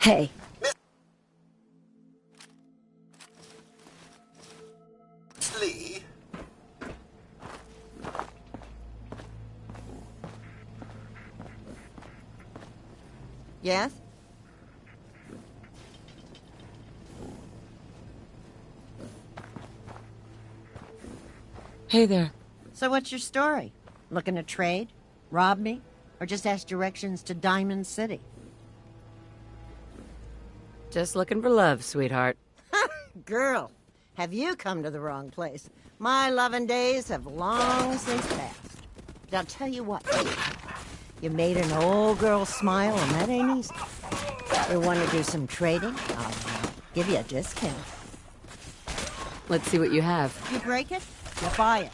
Hey. Miss Lee? Yes? Hey there. So what's your story? Looking to trade? Rob me? Or just ask directions to Diamond City? Just looking for love, sweetheart. Girl, have you come to the wrong place? My loving days have long since passed. But I'll tell you what, you made an old girl smile, and that ain't easy. We want to do some trading? I'll give you a discount. Let's see what you have. You break it, you buy it.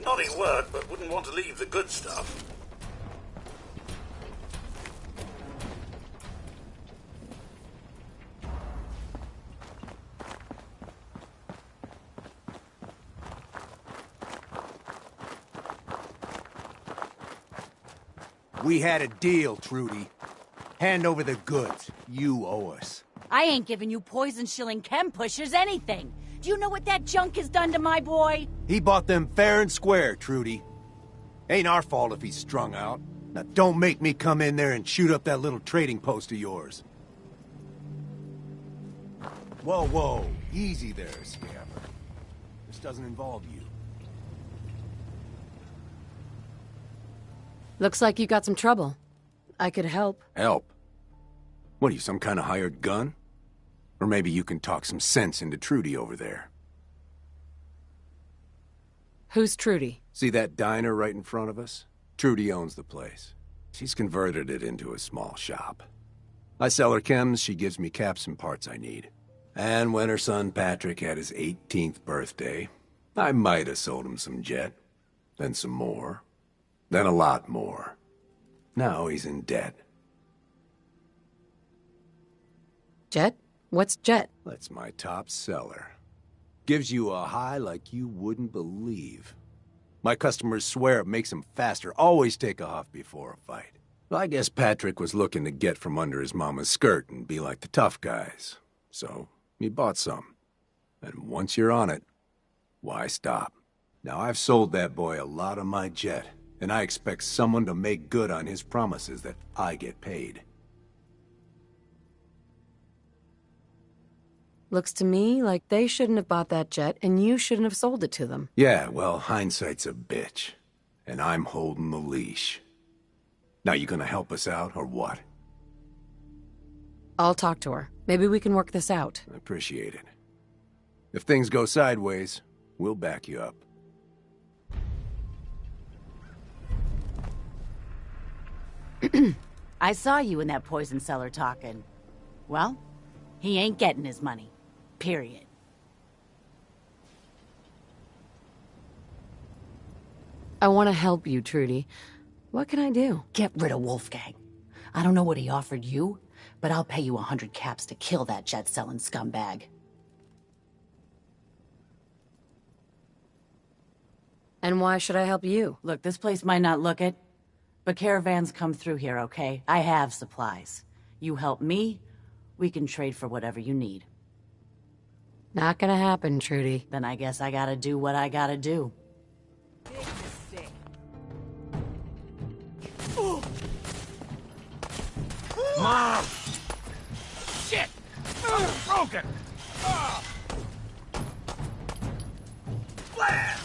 Naughty word, but wouldn't want to leave the good stuff. We had a deal, Trudy. Hand over the goods. You owe us. I ain't giving you poison-shilling chem pushers anything. Do you know what that junk has done to my boy? He bought them fair and square, Trudy. Ain't our fault if he's strung out. Now don't make me come in there and shoot up that little trading post of yours. Whoa, whoa. Easy there, scammer. This doesn't involve you. Looks like you got some trouble. I could help. Help? What are you, some kind of hired gun? Or maybe you can talk some sense into Trudy over there. Who's Trudy? See that diner right in front of us? Trudy owns the place. She's converted it into a small shop. I sell her chems, she gives me caps and parts I need. And when her son Patrick had his 18th birthday, I might have sold him some jet. Then some more. Then a lot more. Now he's in debt. Jet? What's Jet? That's my top seller. Gives you a high like you wouldn't believe. My customers swear it makes them faster, always take off before a fight. Well, I guess Patrick was looking to get from under his mama's skirt and be like the tough guys. So, he bought some. And once you're on it, why stop? Now, I've sold that boy a lot of my jet, and I expect someone to make good on his promises that I get paid. Looks to me like they shouldn't have bought that jet, and you shouldn't have sold it to them. Yeah, well, hindsight's a bitch. And I'm holding the leash. Now, you gonna help us out, or what? I'll talk to her. Maybe we can work this out. I appreciate it. If things go sideways, we'll back you up. I saw you in that poison cellar talking. Well, he ain't getting his money. Period. I want to help you, Trudy. What can I do? Get rid of Wolfgang. I don't know what he offered you, but I'll pay you 100 caps to kill that jet-selling scumbag. And why should I help you? Look, this place might not look it, but caravans come through here, okay? I have supplies. You help me, we can trade for whatever you need. Not gonna happen, Trudy. Then I guess I gotta do what I gotta do. Mom! Shit! Broken! Flare!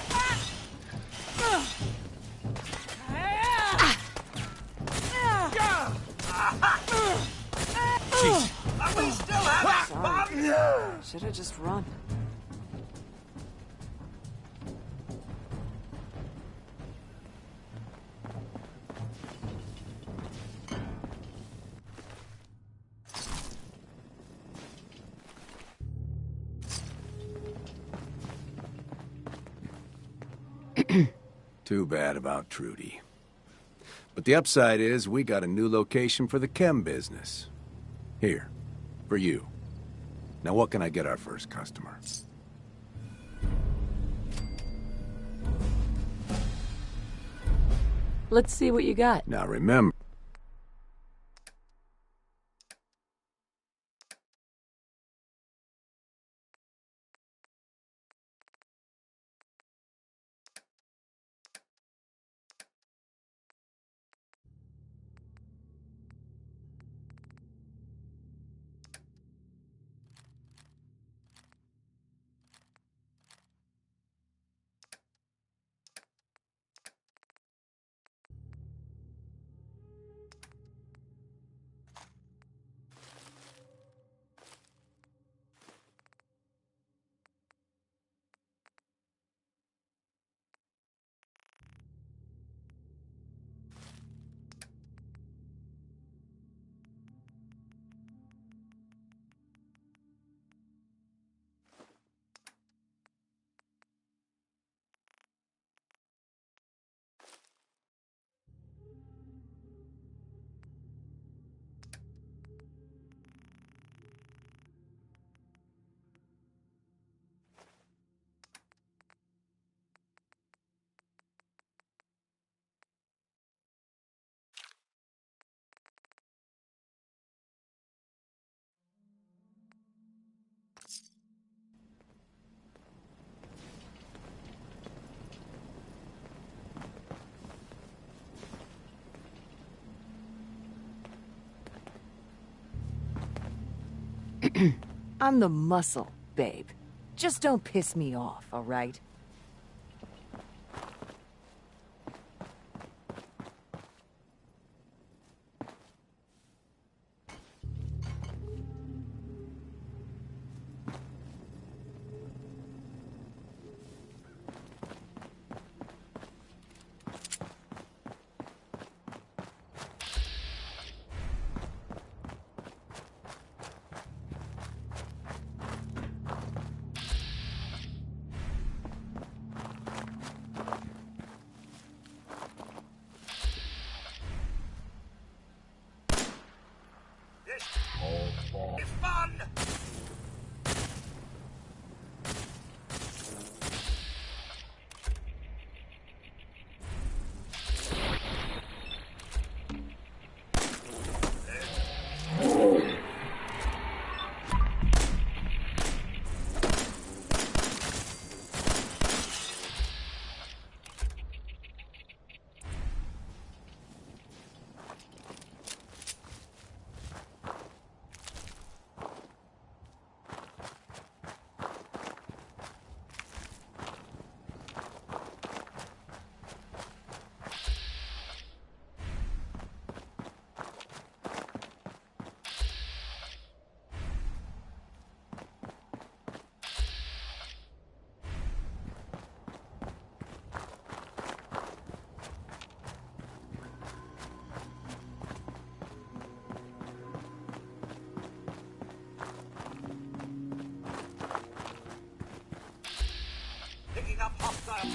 Jeez. We still have it, Mom! Should have just run. Too bad about Trudy. But the upside is we got a new location for the chem business. Here, for you. Now what can I get our first customer? Let's see what you got. Now remember... I'm the muscle, babe. Just don't piss me off, all right? It's fun! Picking up hostile.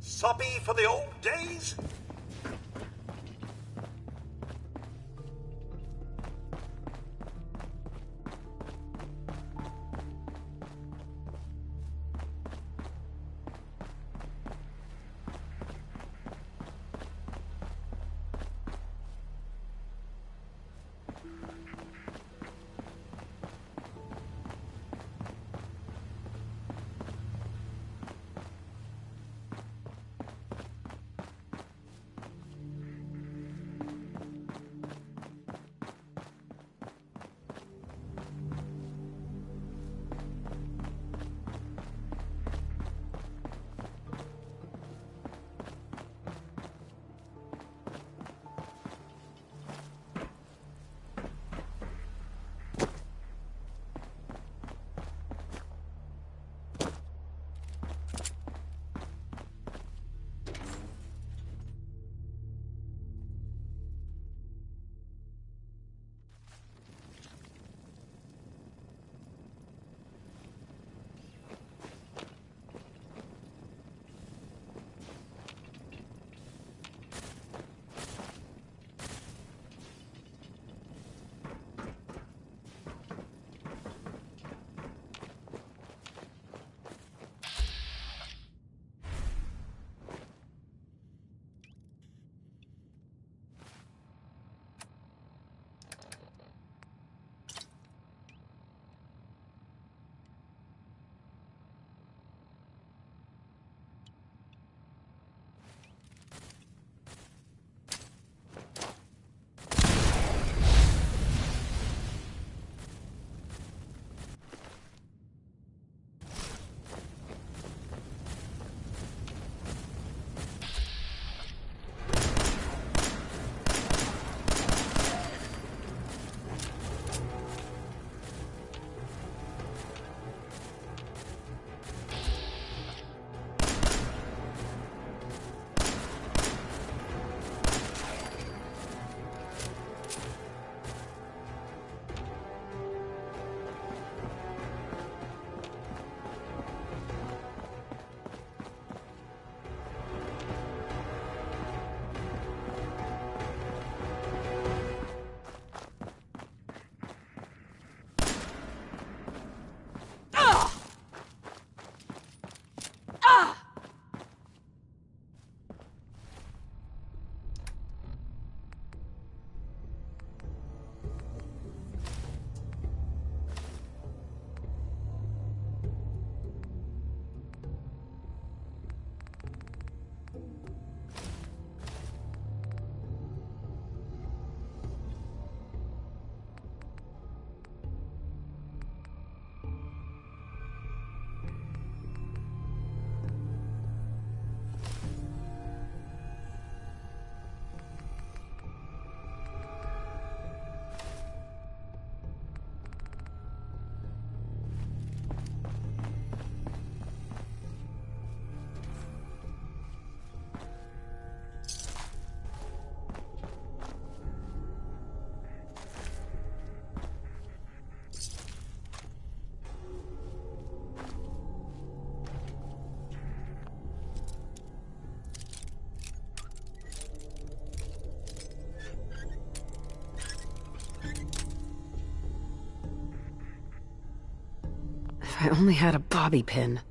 Soppy for the old days? If I only had a bobby pin.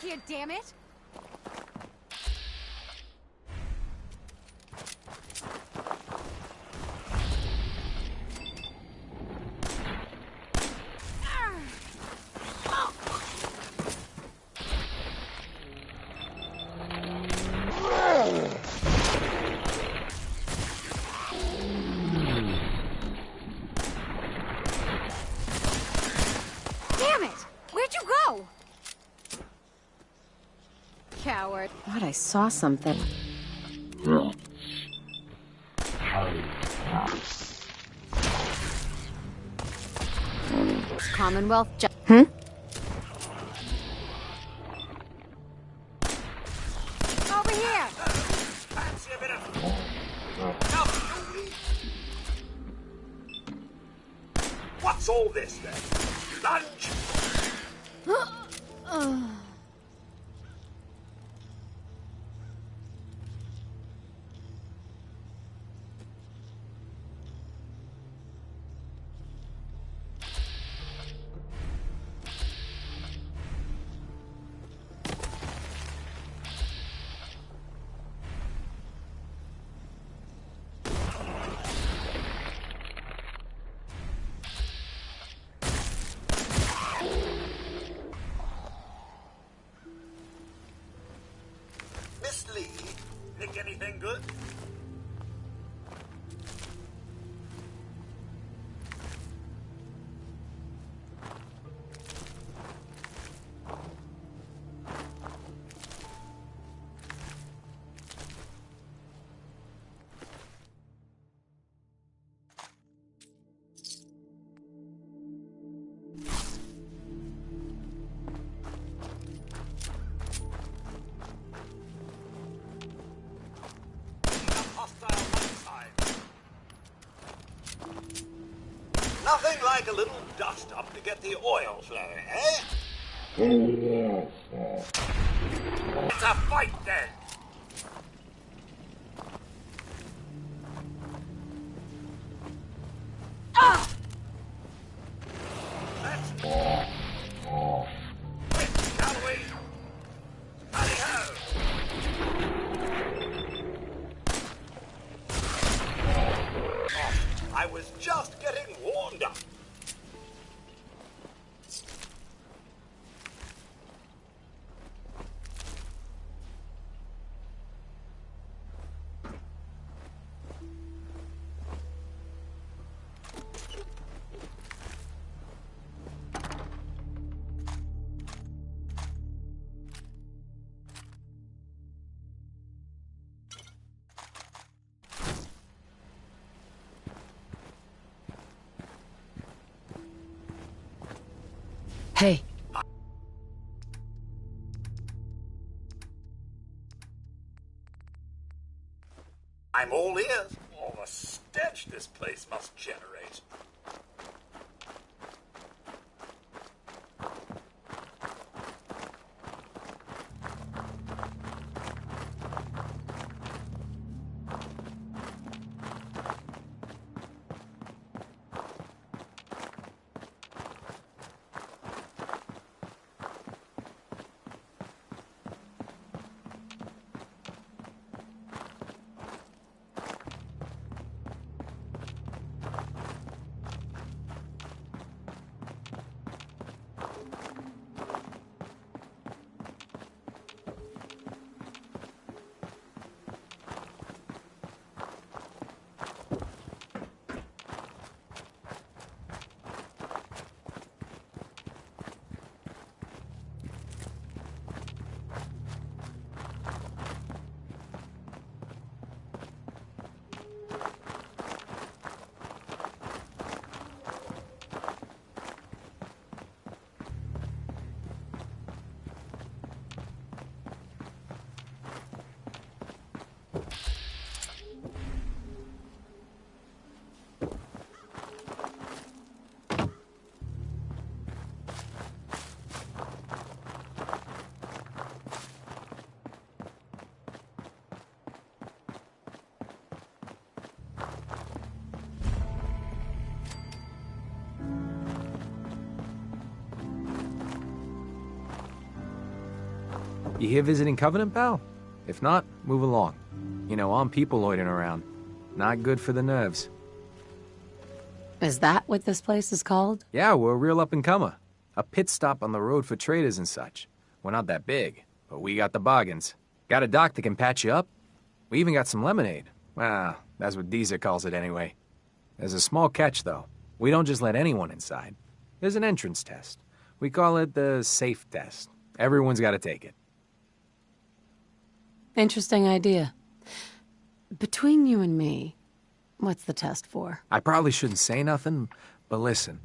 Here, damn it! Damn it! Where'd you go? Coward. Thought I saw something. Commonwealth Over here! Fancy a bit of... Now, what's all this, then? Lunch? Miss Lee, think anything good? Nothing like a little dust-up to get the oil flowing, eh? It's a fight, then! Let's... Quick, shall we? Hurry-ho! I was just getting warmed up. Hey, I'm all ears. All the stench this place must generate. You here visiting Covenant, pal? If not, move along. You know, I'm people loitering around. Not good for the nerves. is that what this place is called? Yeah, we're a real up-and-comer. A pit stop on the road for traders and such. We're not that big, but we got the bargains. Got a doc that can patch you up? We even got some lemonade. Well, that's what Deezer calls it anyway. There's a small catch, though. We don't just let anyone inside. There's an entrance test. We call it the safe test. Everyone's got to take it. Interesting idea. Between you and me, what's the test for? I probably shouldn't say nothing, but listen.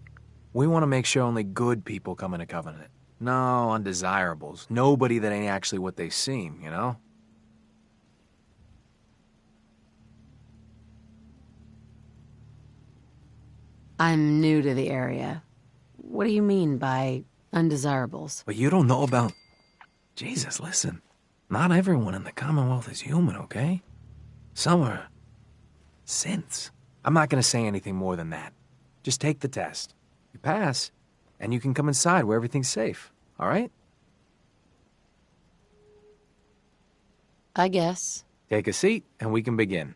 We want to make sure only good people come into Covenant. No undesirables. Nobody that ain't actually what they seem, you know? I'm new to the area. What do you mean by undesirables? But you don't know about... Jesus, listen. Not everyone in the Commonwealth is human, okay? Some are... synths. I'm not gonna say anything more than that. Just take the test. You pass, and you can come inside where everything's safe, all right? I guess. Take a seat, and we can begin.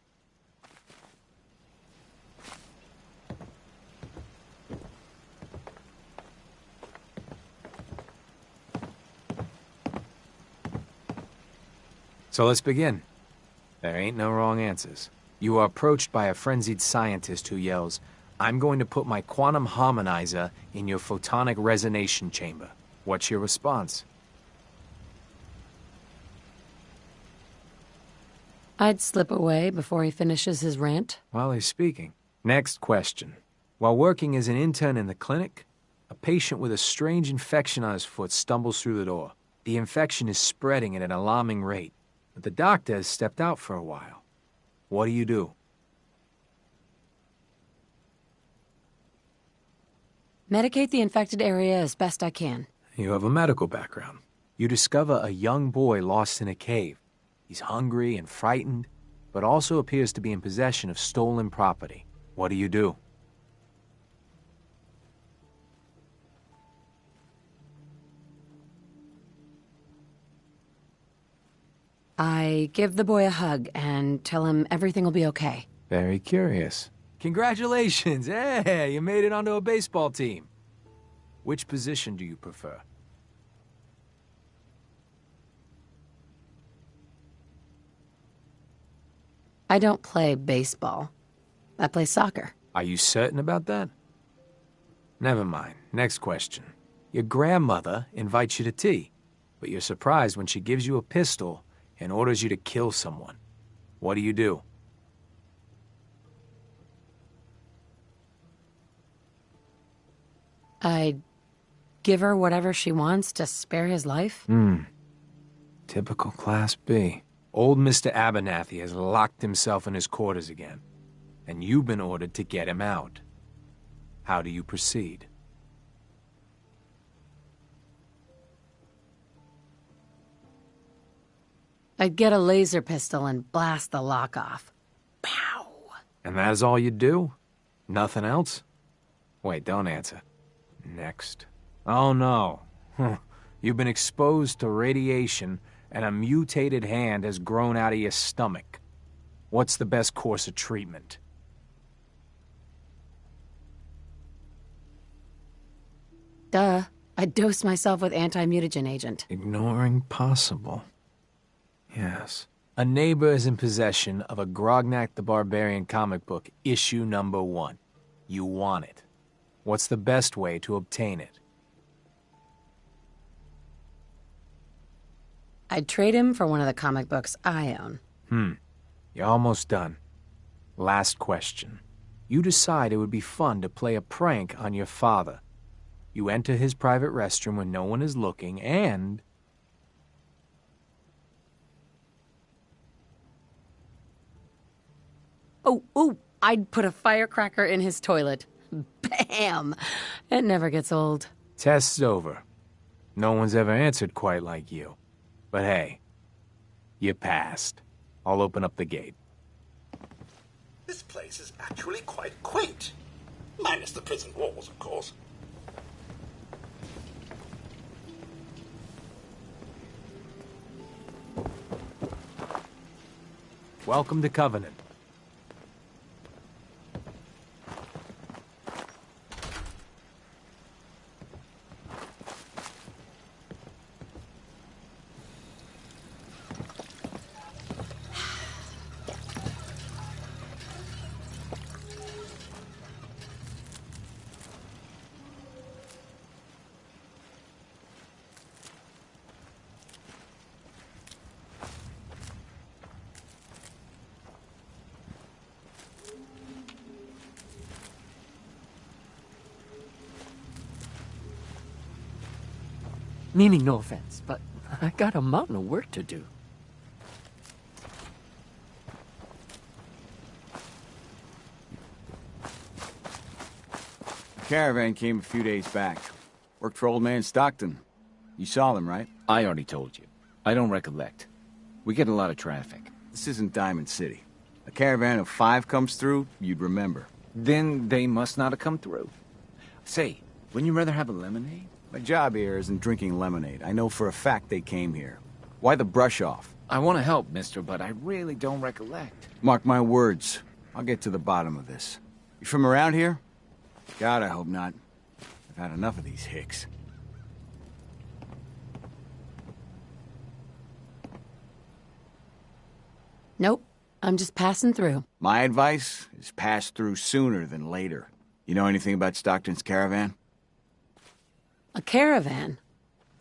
So let's begin. There ain't no wrong answers. You are approached by a frenzied scientist who yells, "I'm going to put my quantum harmonizer in your photonic resonation chamber." What's your response? I'd slip away before he finishes his rant. While he's speaking. Next question. While working as an intern in the clinic, a patient with a strange infection on his foot stumbles through the door. The infection is spreading at an alarming rate, but the doctor has stepped out for a while. What do you do? Medicate the infected area as best I can. You have a medical background. You discover a young boy lost in a cave. He's hungry and frightened, but also appears to be in possession of stolen property. What do you do? I give the boy a hug and tell him everything will be okay. Very curious. Congratulations! Hey, you made it onto a baseball team. Which position do you prefer? I don't play baseball. I play soccer. Are you certain about that? Never mind. Next question. Your grandmother invites you to tea, but you're surprised when she gives you a pistol and orders you to kill someone. What do you do? I'd give her whatever she wants to spare his life. Typical Class B. Old Mr. Abernathy has locked himself in his quarters again, and you've been ordered to get him out. How do you proceed? I'd get a laser pistol and blast the lock off. Pow! And that is all you do? Nothing else? Wait, don't answer. Next. Oh no. You've been exposed to radiation and a mutated hand has grown out of your stomach. What's the best course of treatment? Duh. I'd dose myself with anti-mutagen agent. Ignoring possible. Yes. A neighbor is in possession of a Grognak the Barbarian comic book, issue number 1. You want it. What's the best way to obtain it? I'd trade him for one of the comic books I own. You're almost done. Last question. You decide it would be fun to play a prank on your father. You enter his private restroom when no one is looking, and... Oh, I'd put a firecracker in his toilet. Bam! It never gets old. Test's over. No one's ever answered quite like you. But hey, you passed. I'll open up the gate. This place is actually quite quaint. Minus the prison walls, of course. Welcome to Covenant. Meaning no offense, but I got a mountain of work to do. Caravan came a few days back. Worked for Old Man Stockton. You saw them, right? I already told you. I don't recollect. We get a lot of traffic. This isn't Diamond City. A caravan of 5 comes through, you'd remember. Then they must not have come through. Say, wouldn't you rather have a lemonade? My job here isn't drinking lemonade. I know for a fact they came here. Why the brush off? I want to help, mister, but I really don't recollect. Mark my words. I'll get to the bottom of this. You from around here? God, I hope not. I've had enough of these hicks. Nope. I'm just passing through. My advice is pass through sooner than later. You know anything about Stockton's caravan? A caravan?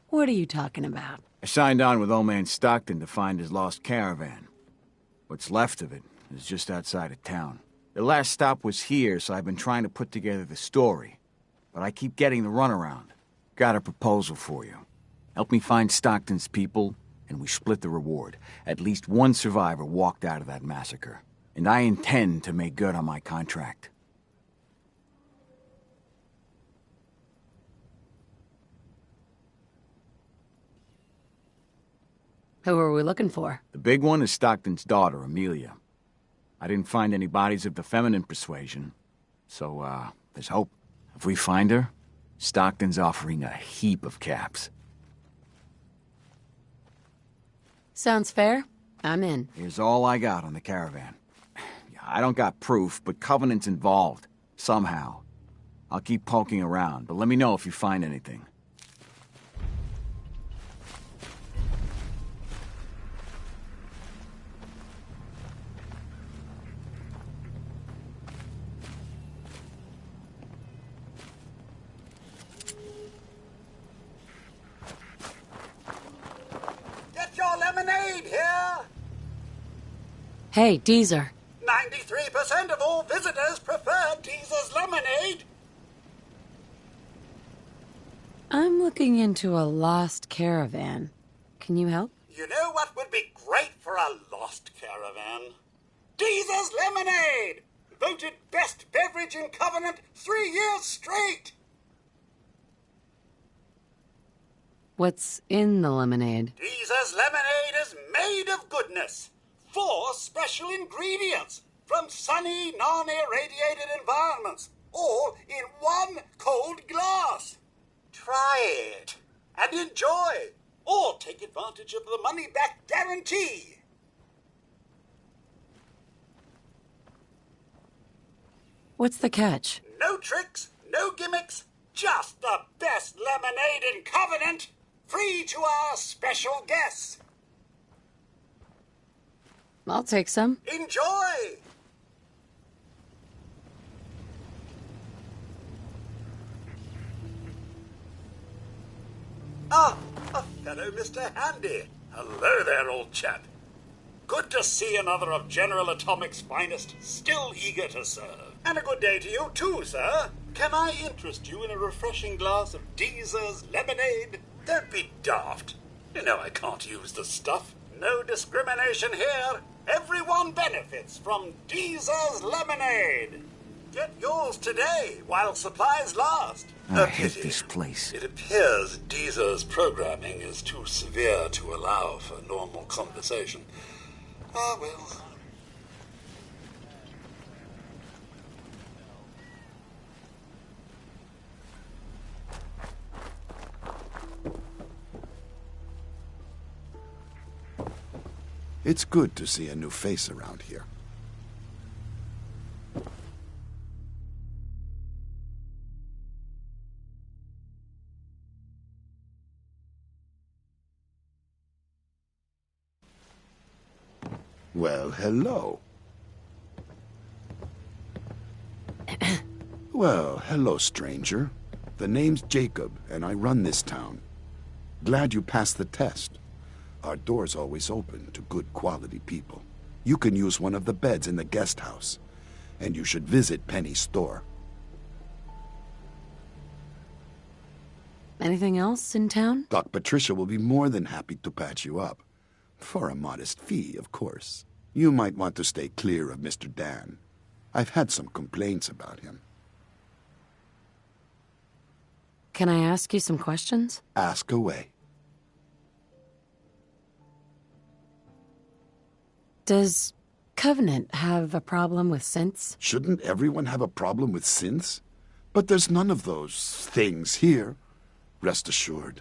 What are you talking about? I signed on with Old Man Stockton to find his lost caravan. What's left of it is just outside of town. The last stop was here, so I've been trying to put together the story. But I keep getting the runaround. Got a proposal for you. Help me find Stockton's people, and we split the reward. At least one survivor walked out of that massacre. And I intend to make good on my contract. Who are we looking for? The big one is Stockton's daughter, Amelia. I didn't find any bodies of the feminine persuasion, so, there's hope. If we find her, Stockton's offering a heap of caps. Sounds fair. I'm in. Here's all I got on the caravan. I don't got proof, but Covenant's involved. Somehow. I'll keep poking around, but let me know if you find anything. Get your lemonade here! Hey, Deezer. 93% of all visitors prefer Deezer's lemonade. I'm looking into a lost caravan. Can you help? You know what would be great for a lost caravan? Deezer's lemonade! Voted best beverage in Covenant 3 years straight! What's in the lemonade? Deezer's lemonade is made of goodness. 4 special ingredients from sunny, non-irradiated environments, all in one cold glass. Try it and enjoy, or take advantage of the money-back guarantee. What's the catch? No tricks, no gimmicks, just the best lemonade in Covenant, free to our special guests. I'll take some. Enjoy! Ah, a fellow Mr. Handy. Hello there, old chap. Good to see another of General Atomic's finest, still eager to serve. And a good day to you too, sir. Can I interest you in a refreshing glass of Deezer's lemonade? Don't be daft. You know I can't use the stuff. No discrimination here. Everyone benefits from Deezer's lemonade. Get yours today while supplies last. I hate this place. It appears Deezer's programming is too severe to allow for normal conversation. Ah, well. It's good to see a new face around here. Well, hello. Well, hello, stranger. The name's Jacob, and I run this town. Glad you passed the test. Our door's always open to good quality people. You can use one of the beds in the guest house, and you should visit Penny's store. Anything else in town? Doc Patricia will be more than happy to patch you up. For a modest fee, of course. You might want to stay clear of Mr. Dan. I've had some complaints about him. Can I ask you some questions? Ask away. Does Covenant have a problem with synths? Shouldn't everyone have a problem with synths? But there's none of those things here. Rest assured.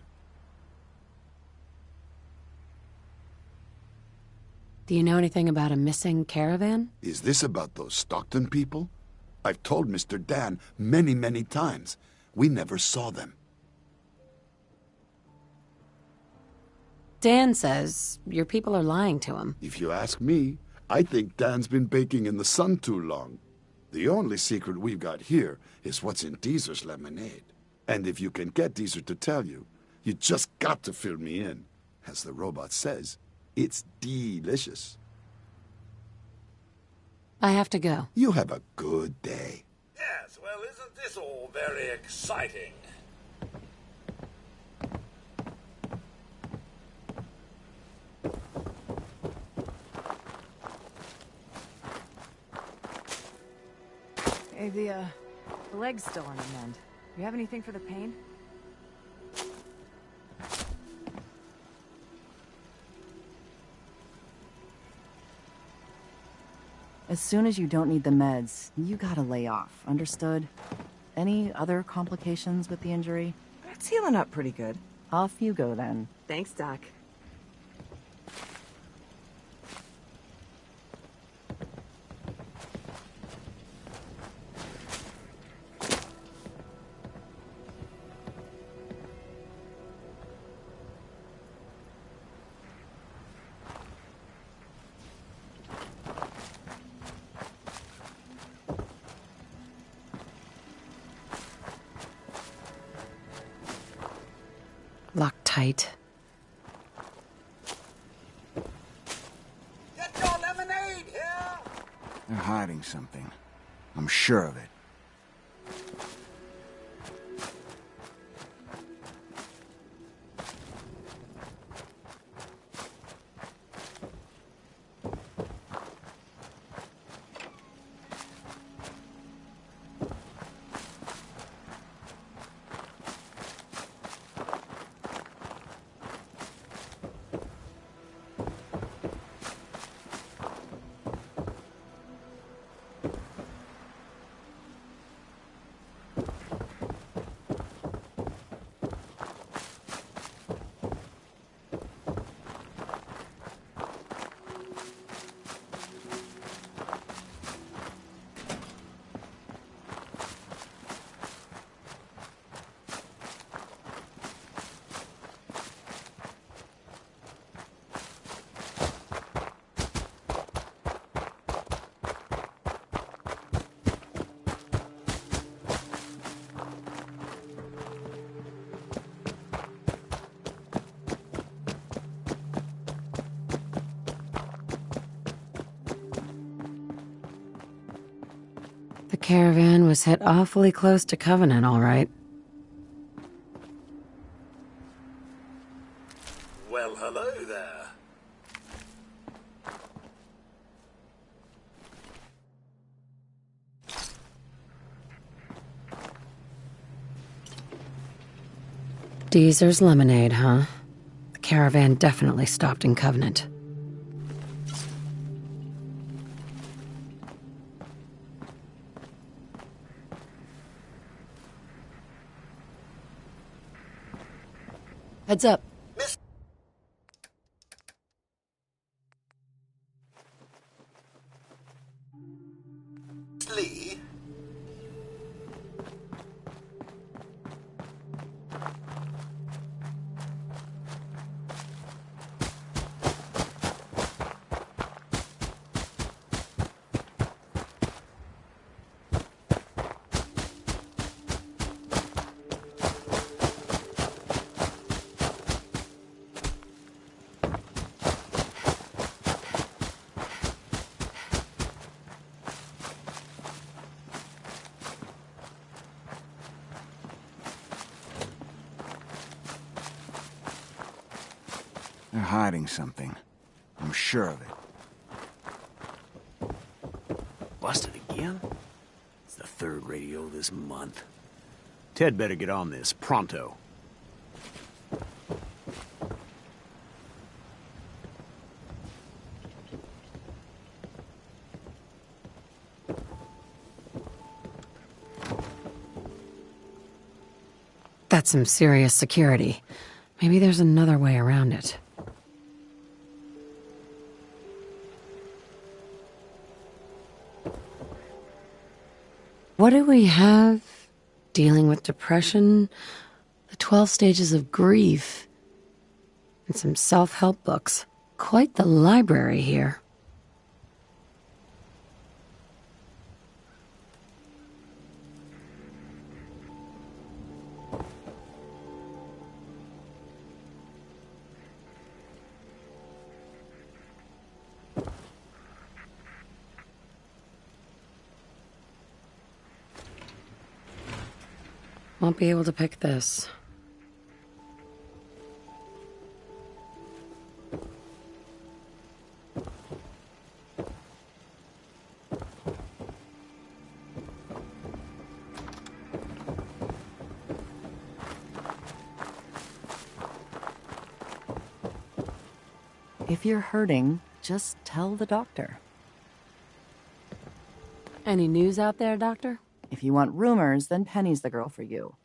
Do you know anything about a missing caravan? Is this about those Stockton people? I've told Mr. Dan many, many times. We never saw them. Dan says your people are lying to him. If you ask me, I think Dan's been baking in the sun too long. The only secret we've got here is what's in Deezer's lemonade. And if you can get Deezer to tell you, you just got to fill me in. As the robot says, it's delicious. I have to go. You have a good day. Yes, well, isn't this all very exciting? Hey, the leg's still on the mend. You have anything for the pain? As soon as you don't need the meds, you gotta lay off, understood? Any other complications with the injury? It's healing up pretty good. Off you go then. Thanks, Doc. Locked tight. Get your lemonade here! They're hiding something. I'm sure of it. The caravan was hit awfully close to Covenant, all right. Well, hello there. Deezer's lemonade, huh? The caravan definitely stopped in Covenant. Heads up. Lee? They're hiding something. I'm sure of it. Busted again? It's the third radio this month. Ted better get on this, pronto. That's some serious security. Maybe there's another way around it. What do we have? Dealing with depression, the 12 stages of grief, and some self-help books. Quite the library here. Won't be able to pick this. If you're hurting, just tell the doctor. Any news out there, Doctor? If you want rumors, then Penny's the girl for you.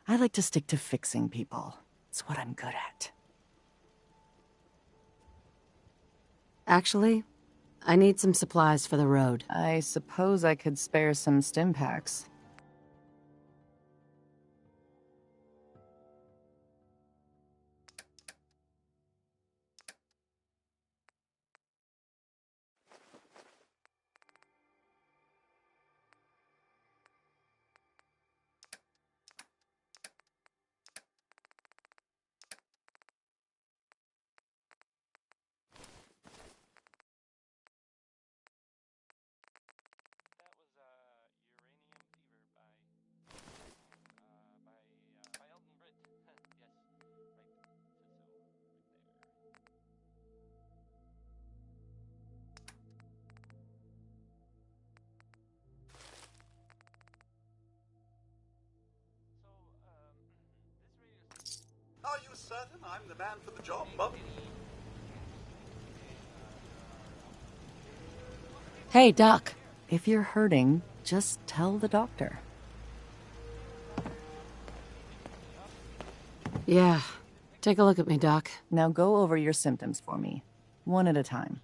I like to stick to fixing people. It's what I'm good at. Actually, I need some supplies for the road. I suppose I could spare some stim packs. Are you certain I'm the man for the job, Bob? Hey, Doc. If you're hurting, just tell the doctor. Yeah. Take a look at me, Doc. Now go over your symptoms for me, one at a time.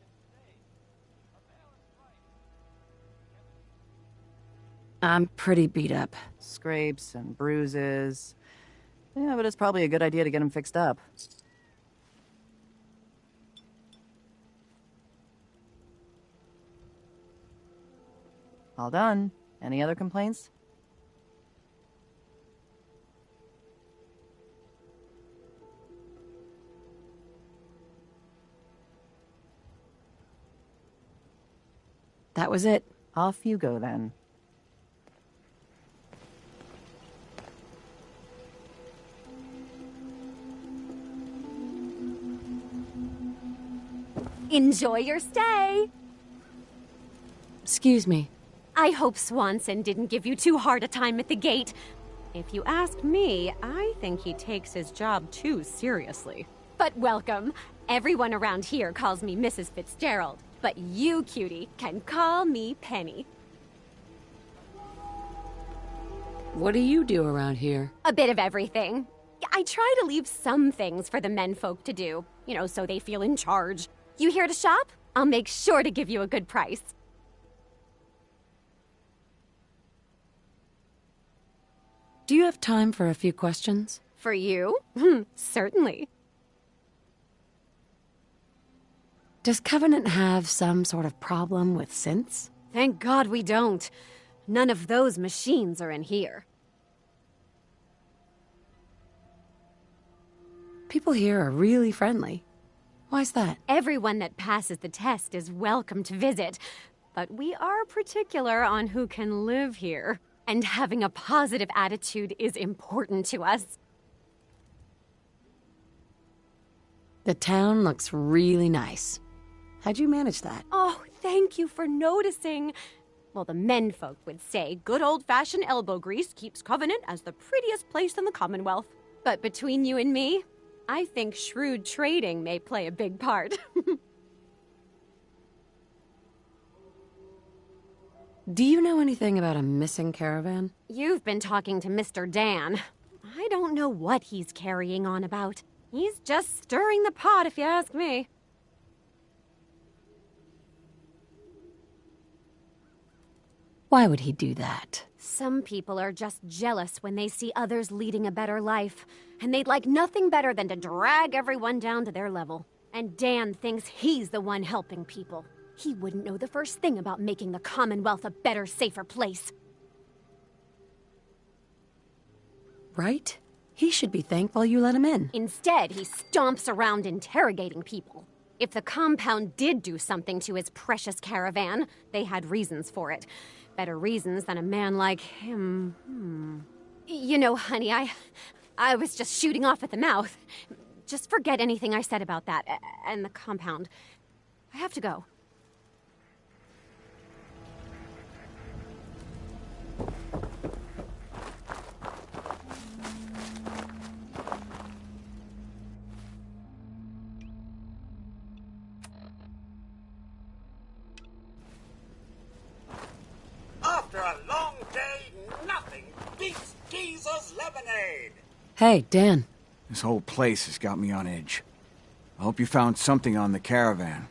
I'm pretty beat up. Scrapes and bruises. Yeah, but it's probably a good idea to get them fixed up. All done. Any other complaints? That was it. Off you go then. Enjoy your stay. Excuse me. I hope Swanson didn't give you too hard a time at the gate. If you ask me, I think he takes his job too seriously. But welcome. Everyone around here calls me Mrs. Fitzgerald. But you, cutie, can call me Penny. What do you do around here? A bit of everything. I try to leave some things for the menfolk to do, you know, so they feel in charge. You here to shop? I'll make sure to give you a good price. Do you have time for a few questions? For you? Certainly. Does Covenant have some sort of problem with synths? Thank God we don't. None of those machines are in here. People here are really friendly. Why's that? Everyone that passes the test is welcome to visit, but we are particular on who can live here. And having a positive attitude is important to us. The town looks really nice. How'd you manage that? Oh, thank you for noticing. Well, the menfolk would say good old-fashioned elbow grease keeps Covenant as the prettiest place in the Commonwealth. But between you and me, I think shrewd trading may play a big part. Do you know anything about a missing caravan? You've been talking to Mr. Dan. I don't know what he's carrying on about. He's just stirring the pot, if you ask me. Why would he do that? Some people are just jealous when they see others leading a better life, and they'd like nothing better than to drag everyone down to their level. And Dan thinks he's the one helping people. He wouldn't know the first thing about making the Commonwealth a better, safer place. Right? He should be thankful you let him in. Instead, he stomps around interrogating people. If the compound did do something to his precious caravan, they had reasons for it. Better reasons than a man like him. You know, honey, I was just shooting off at the mouth. Just forget anything I said about that and the compound. I have to go. After a long day, nothing beats Geezer's lemonade. Hey, Dan. This whole place has got me on edge. I hope you found something on the caravan.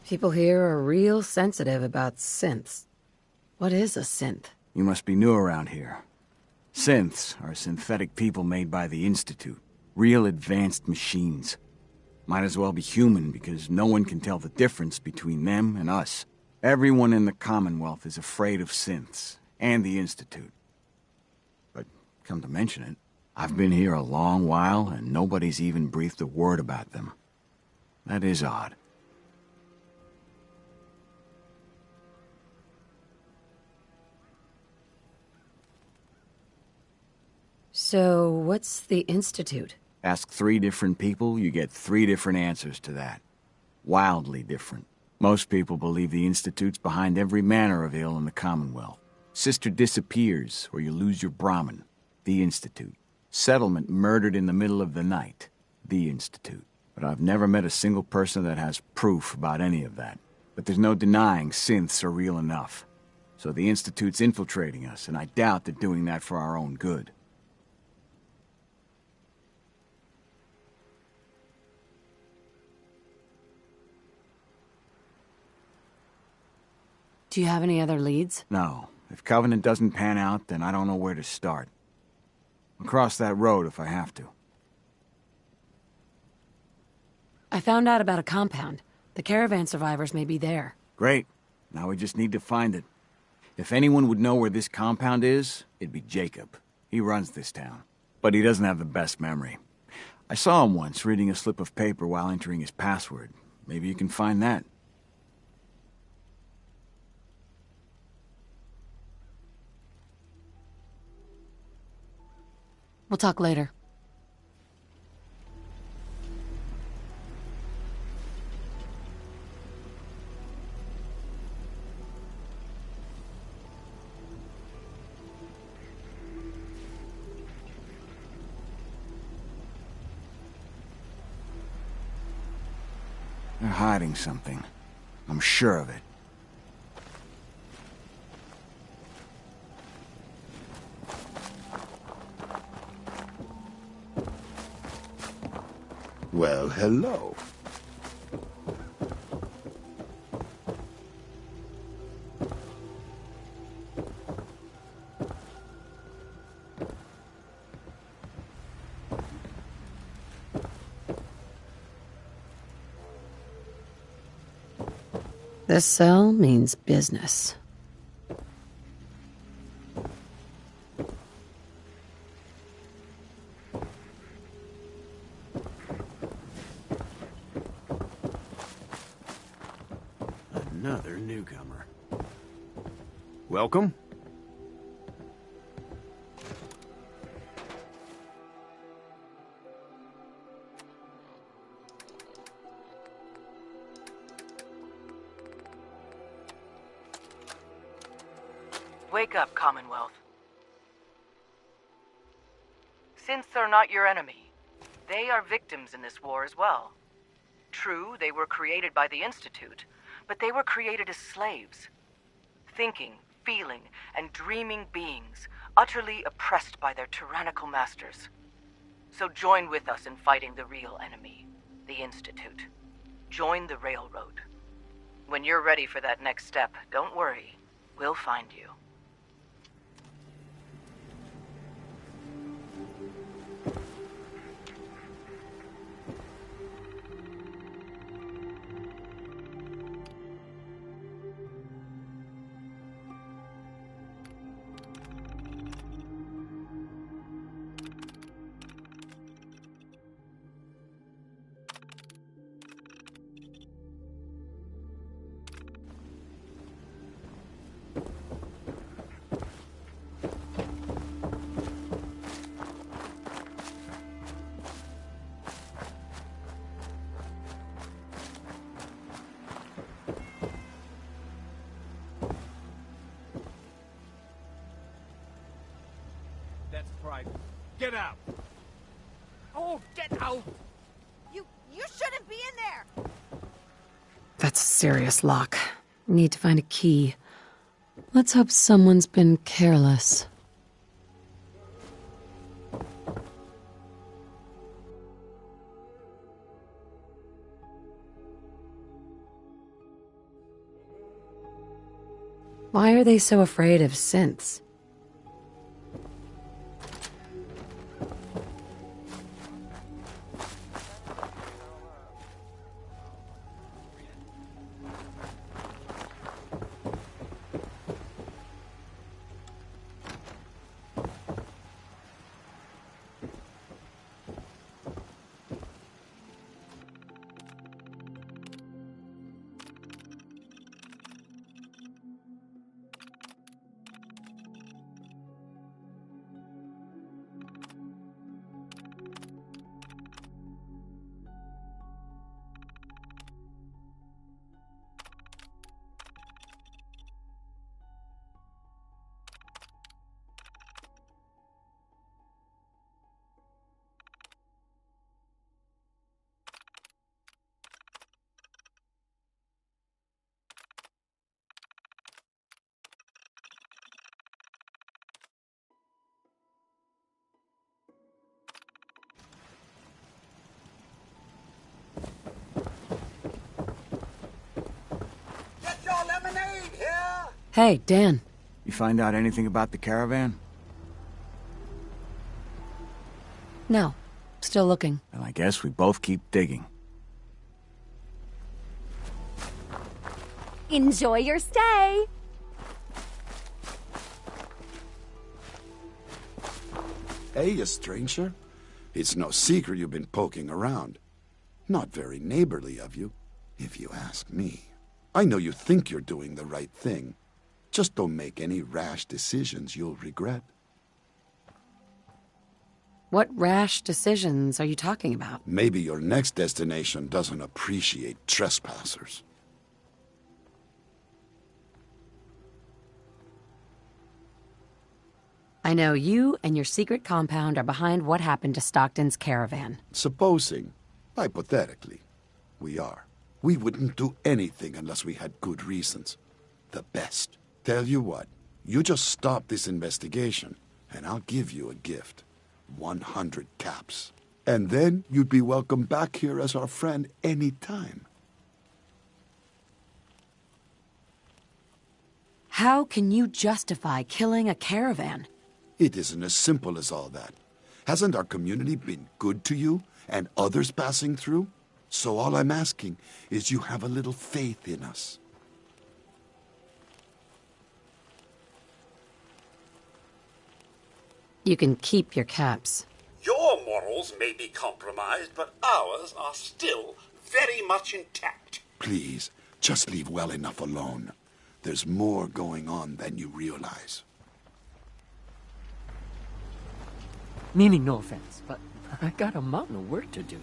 People here are real sensitive about synths. What is a synth? You must be new around here. Synths are synthetic people made by the Institute. Real advanced machines. Might as well be human because no one can tell the difference between them and us. Everyone in the Commonwealth is afraid of synths and the Institute. But come to mention it, I've been here a long while and nobody's even breathed a word about them. That is odd. So, what's the Institute? Ask 3 different people, you get 3 different answers to that. Wildly different. Most people believe the Institute's behind every manner of ill in the Commonwealth. Sister disappears, or you lose your Brahmin. The Institute. Settlement murdered in the middle of the night. The Institute. But I've never met a single person that has proof about any of that. But there's no denying synths are real enough. So the Institute's infiltrating us, and I doubt they're doing that for our own good. Do you have any other leads? No. If Covenant doesn't pan out, then I don't know where to start. I'll cross that road if I have to. I found out about a compound. The caravan survivors may be there. Great. Now we just need to find it. If anyone would know where this compound is, it'd be Jacob. He runs this town. But he doesn't have the best memory. I saw him once reading a slip of paper while entering his password. Maybe you can find that. We'll talk later. They're hiding something. I'm sure of it. Well, hello. This cell means business. Another newcomer. Welcome. Wake up, Commonwealth. Synths are not your enemy. They are victims in this war as well. True, they were created by the Institute, but they were created as slaves. Thinking, feeling, and dreaming beings, utterly oppressed by their tyrannical masters. So join with us in fighting the real enemy, the Institute. Join the Railroad. When you're ready for that next step, don't worry. We'll find you. That's private. Get out! Oh, get out! You shouldn't be in there! That's a serious lock. Need to find a key. Let's hope someone's been careless. Why are they so afraid of synths? Hey, Dan. You find out anything about the caravan? No. Still looking. Well, I guess we both keep digging. Enjoy your stay! Hey, you stranger. It's no secret you've been poking around. Not very neighborly of you, if you ask me. I know you think you're doing the right thing. Just don't make any rash decisions you'll regret. What rash decisions are you talking about? Maybe your next destination doesn't appreciate trespassers. I know you and your secret compound are behind what happened to Stockton's caravan. Supposing, hypothetically, we are. We wouldn't do anything unless we had good reasons. The best. Tell you what, you just stop this investigation, and I'll give you a gift. 100 caps. And then you'd be welcome back here as our friend any time. How can you justify killing a caravan? It isn't as simple as all that. Hasn't our community been good to you and others passing through? So all I'm asking is you have a little faith in us. You can keep your caps. Your morals may be compromised, but ours are still very much intact. Please, just leave well enough alone. There's more going on than you realize. Meaning no offense, but I got a mountain of work to do.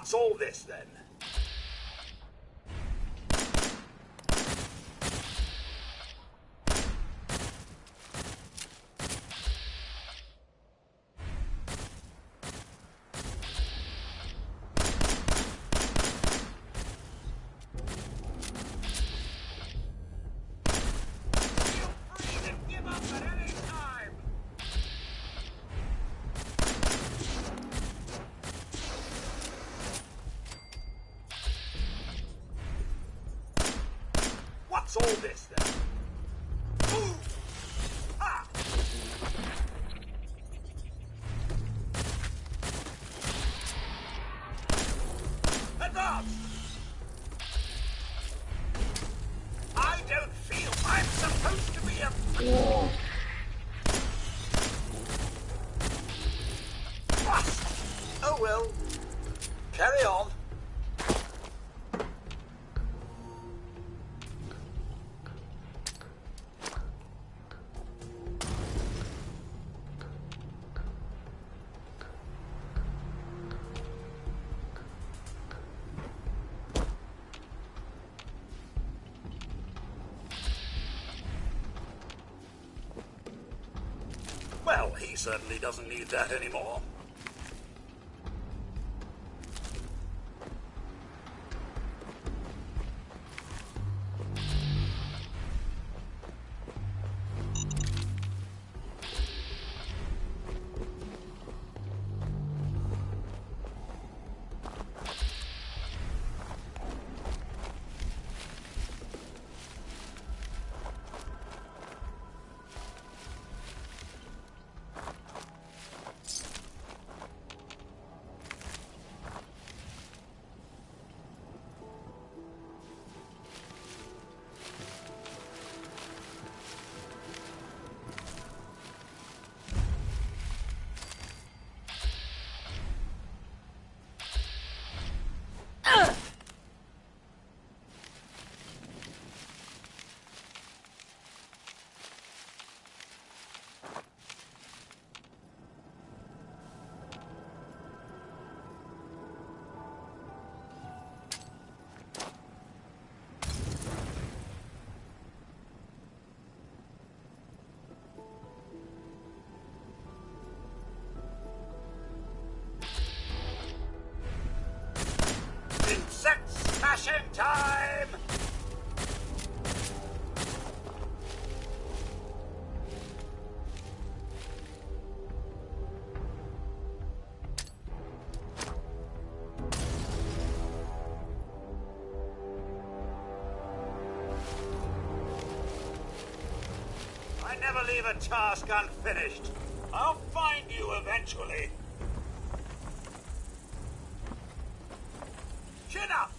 What's all this, then? What's all this, then? Ooh! Ha! Advance! I don't feel I'm supposed to be a... What? Oh well. Carry on. Well, he certainly doesn't need that anymore. Insect smashing time! I never leave a task unfinished. I'll find you eventually. Chin up!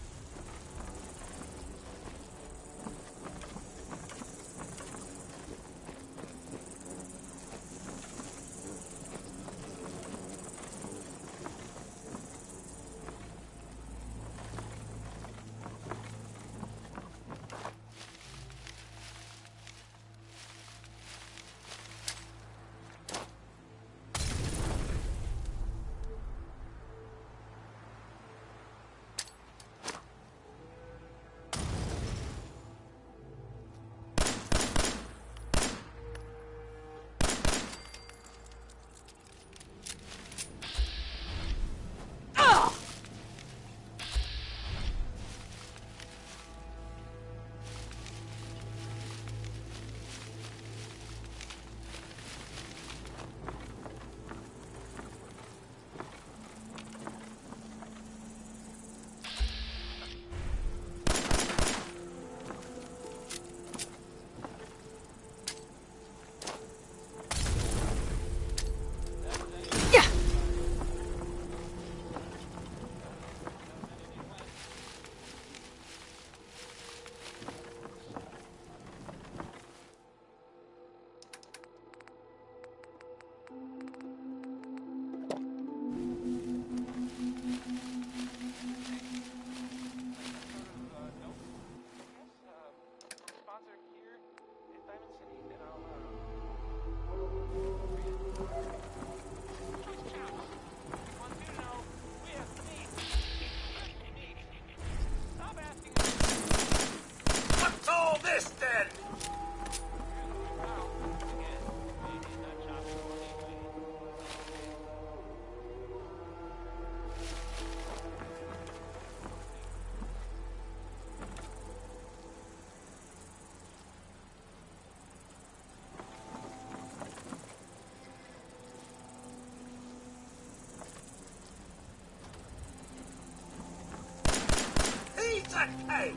exact peg.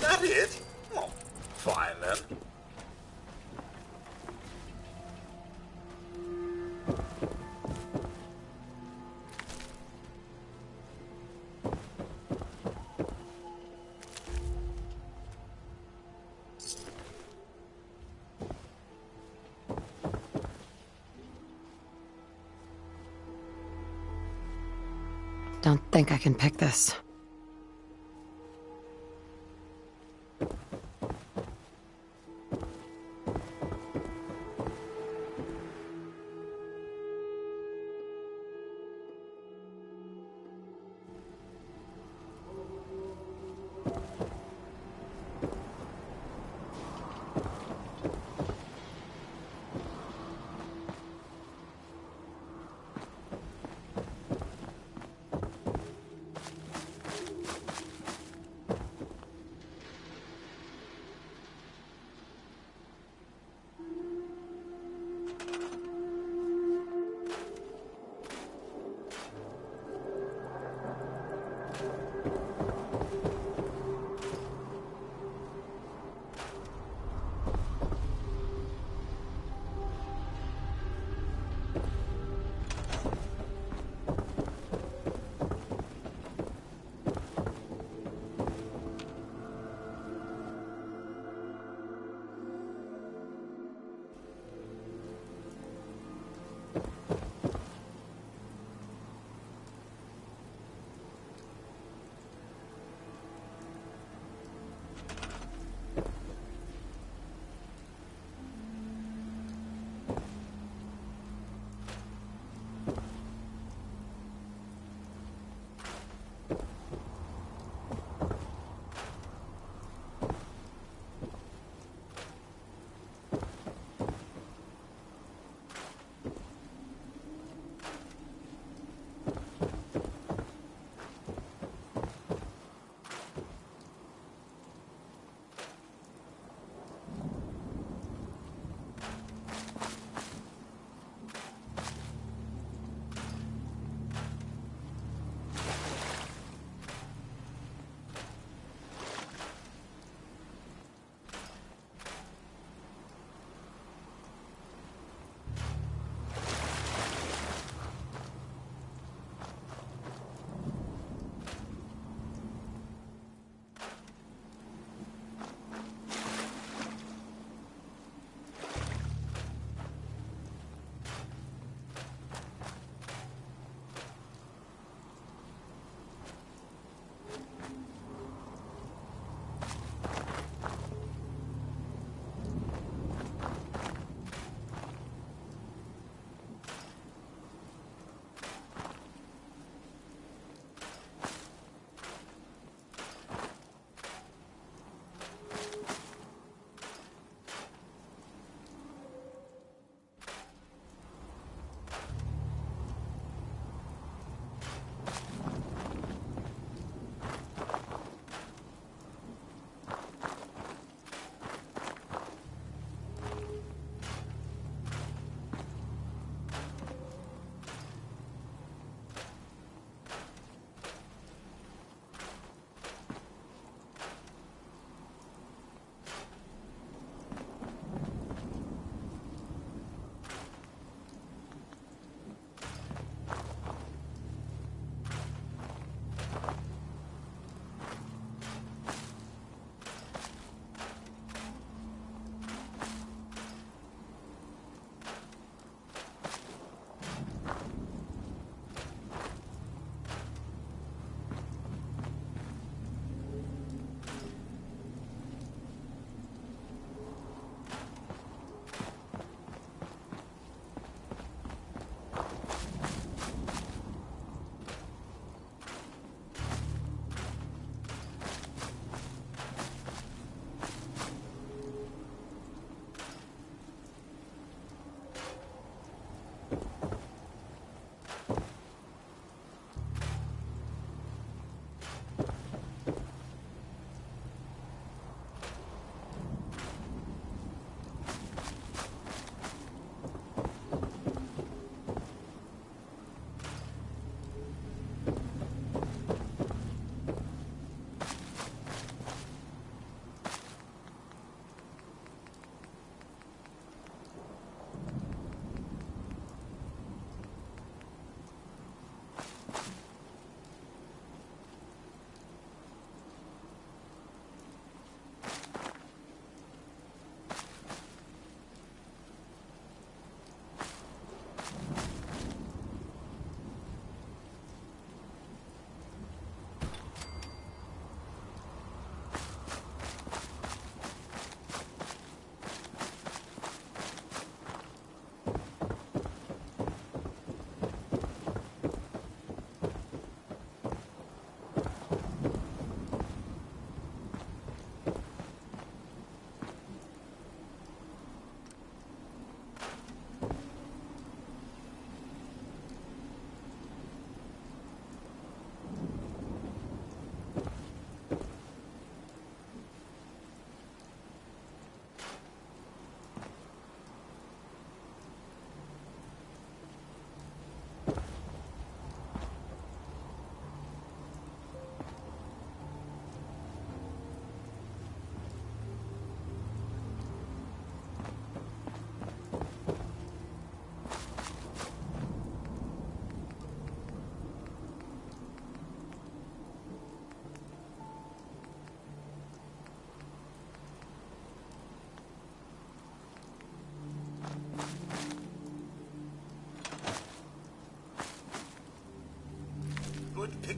That it? Oh, fine then. Don't think I can pick this.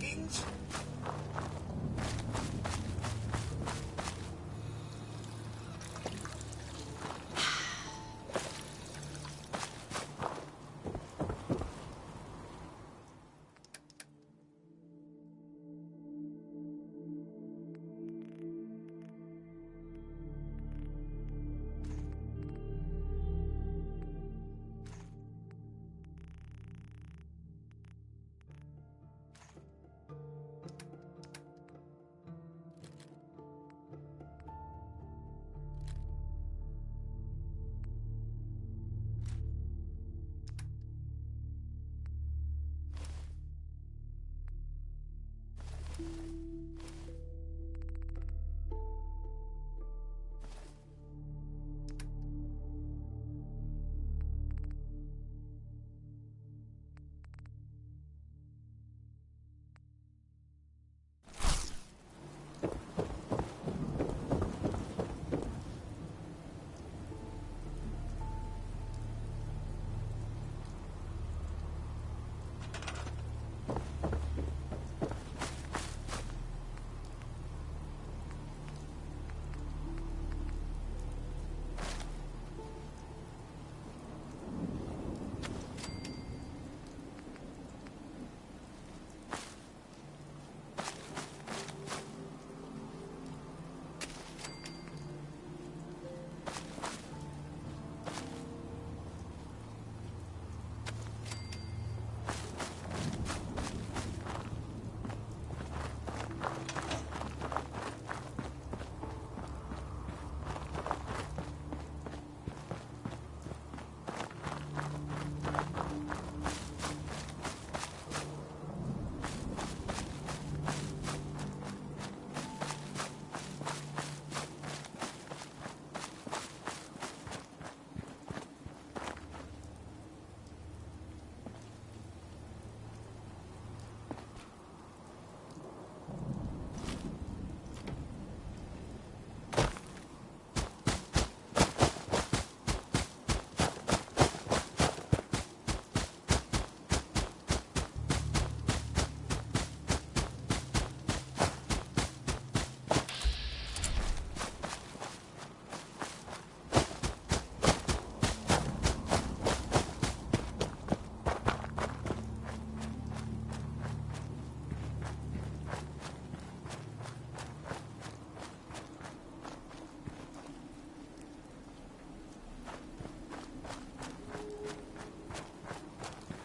pickings?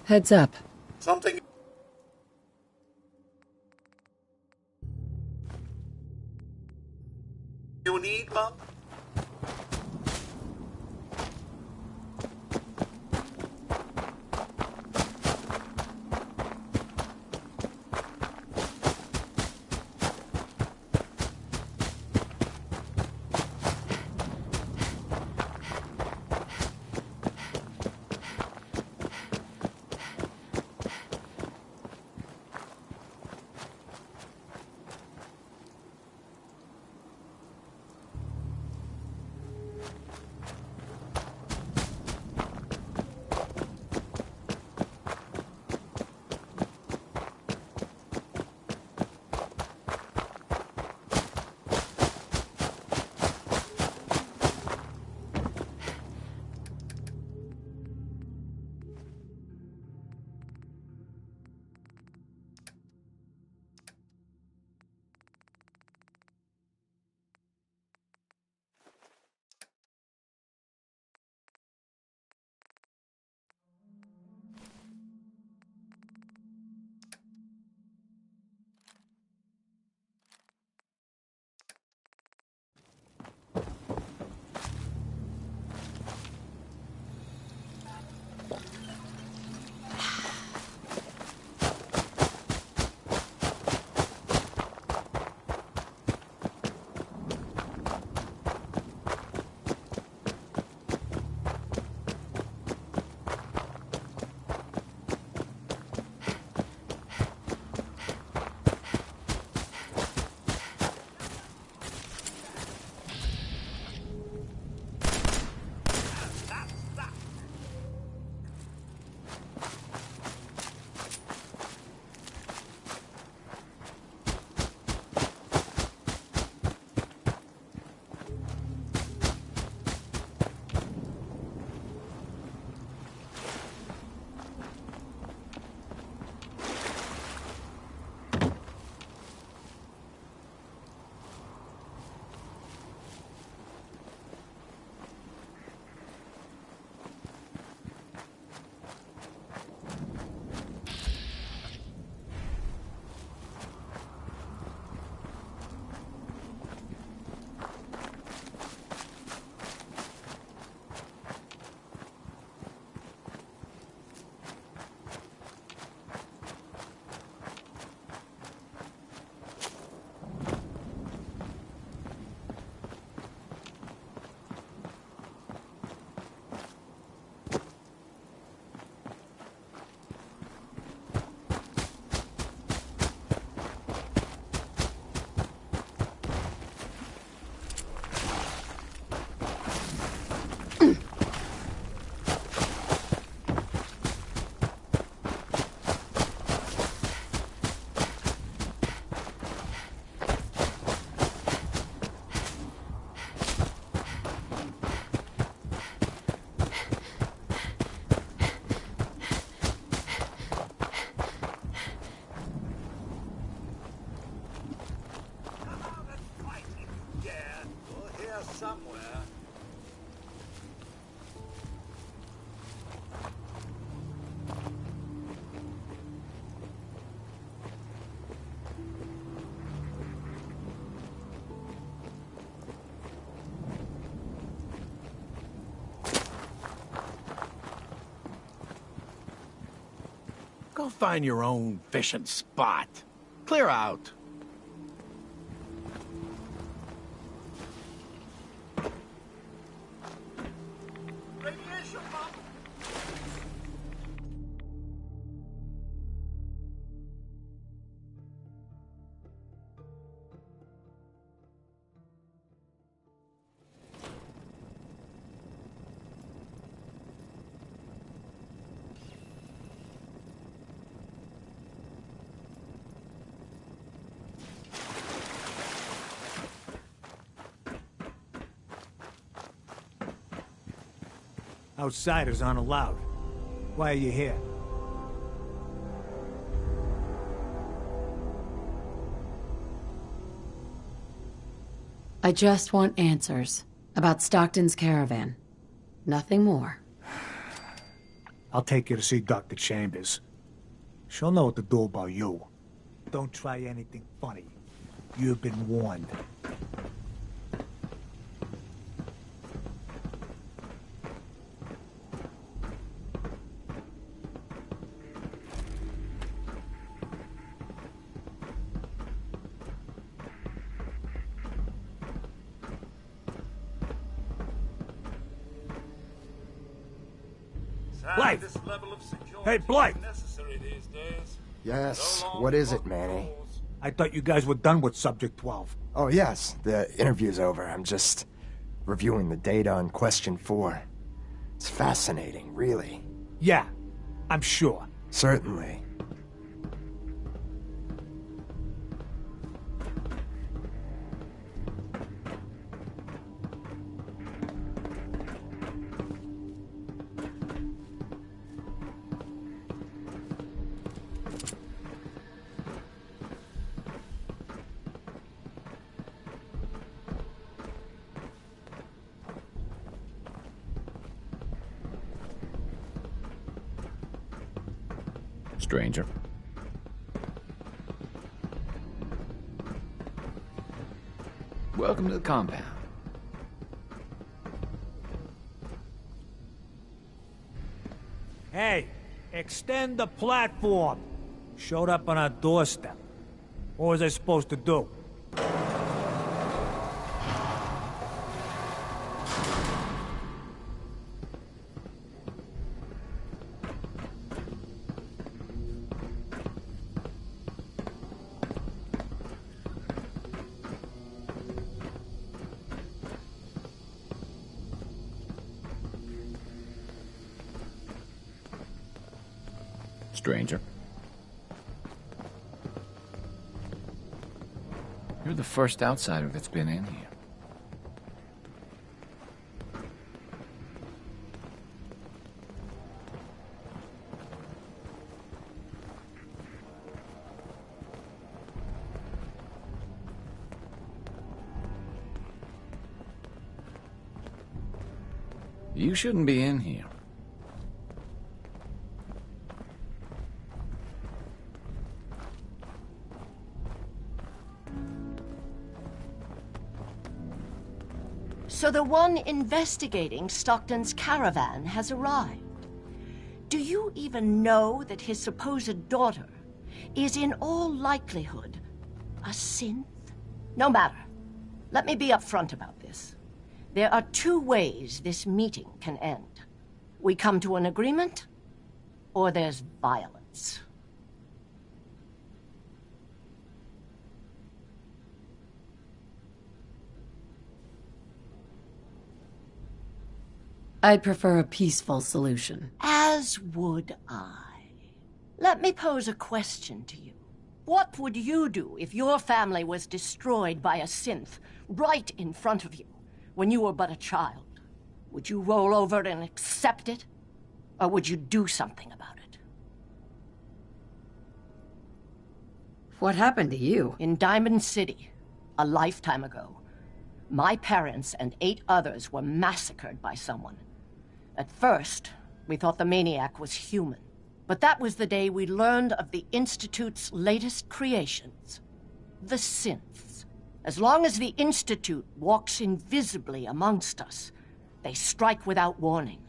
Heads up. Something you need, Mum? Go find your own fishing spot. Clear out. Radiation bomb. Outsiders aren't allowed. Why are you here? I just want answers about Stockton's caravan. Nothing more. I'll take you to see Dr. Chambers. She'll know what to do about you. Don't try anything funny. You've been warned. Blake! Hey, Blake! Yes, what is it, Manny? I thought you guys were done with Subject 12. Oh, yes, the interview's over. I'm just reviewing the data on Question 4. It's fascinating, really. Yeah, I'm sure. Certainly. Stranger. Welcome to the compound. Hey, extend the platform. Showed up on our doorstep. What was I supposed to do? Stranger. You're the first outsider that's been in here. You shouldn't be in here. So the one investigating Stockton's caravan has arrived. Do you even know that his supposed daughter is in all likelihood a synth? No matter. Let me be upfront about this. There are two ways this meeting can end. We come to an agreement, or there's violence. I'd prefer a peaceful solution. As would I. Let me pose a question to you. What would you do if your family was destroyed by a synth right in front of you when you were but a child? Would you roll over and accept it? Or would you do something about it? What happened to you? In Diamond City, a lifetime ago, my parents and 8 others were massacred by someone. At first, we thought the maniac was human. But that was the day we learned of the Institute's latest creations, the synths. As long as the Institute walks invisibly amongst us, they strike without warning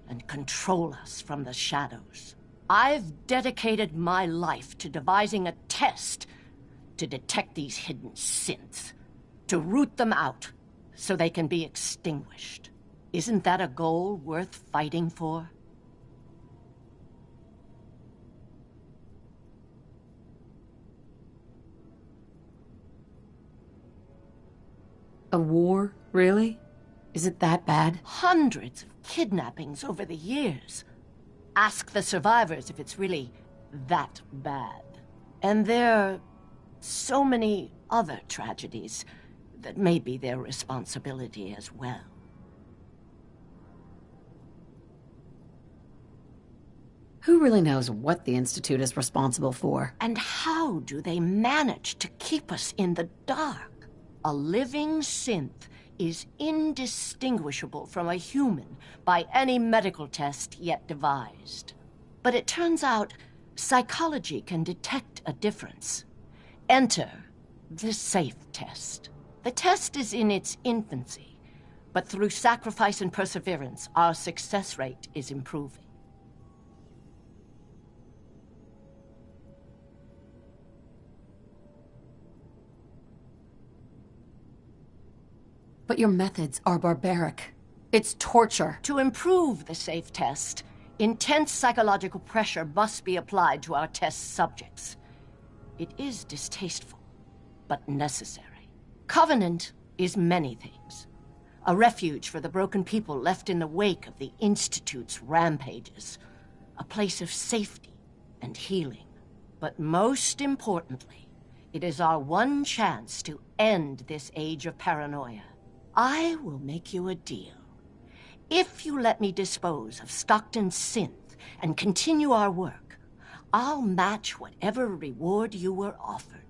and control us from the shadows. I've dedicated my life to devising a test to detect these hidden synths, to root them out so they can be extinguished. Isn't that a goal worth fighting for? A war, really? Is it that bad? Hundreds of kidnappings over the years. Ask the survivors if it's really that bad. And there are so many other tragedies that may be their responsibility as well. Who really knows what the Institute is responsible for? And how do they manage to keep us in the dark? A living synth is indistinguishable from a human by any medical test yet devised. But it turns out psychology can detect a difference. Enter the SAFE test. The test is in its infancy, but through sacrifice and perseverance, our success rate is improving. But your methods are barbaric. It's torture. To improve the SAFE test, intense psychological pressure must be applied to our test subjects. It is distasteful, but necessary. Covenant is many things. A refuge for the broken people left in the wake of the Institute's rampages. A place of safety and healing. But most importantly, it is our one chance to end this age of paranoia. I will make you a deal. If you let me dispose of Stockton's synth and continue our work, I'll match whatever reward you were offered.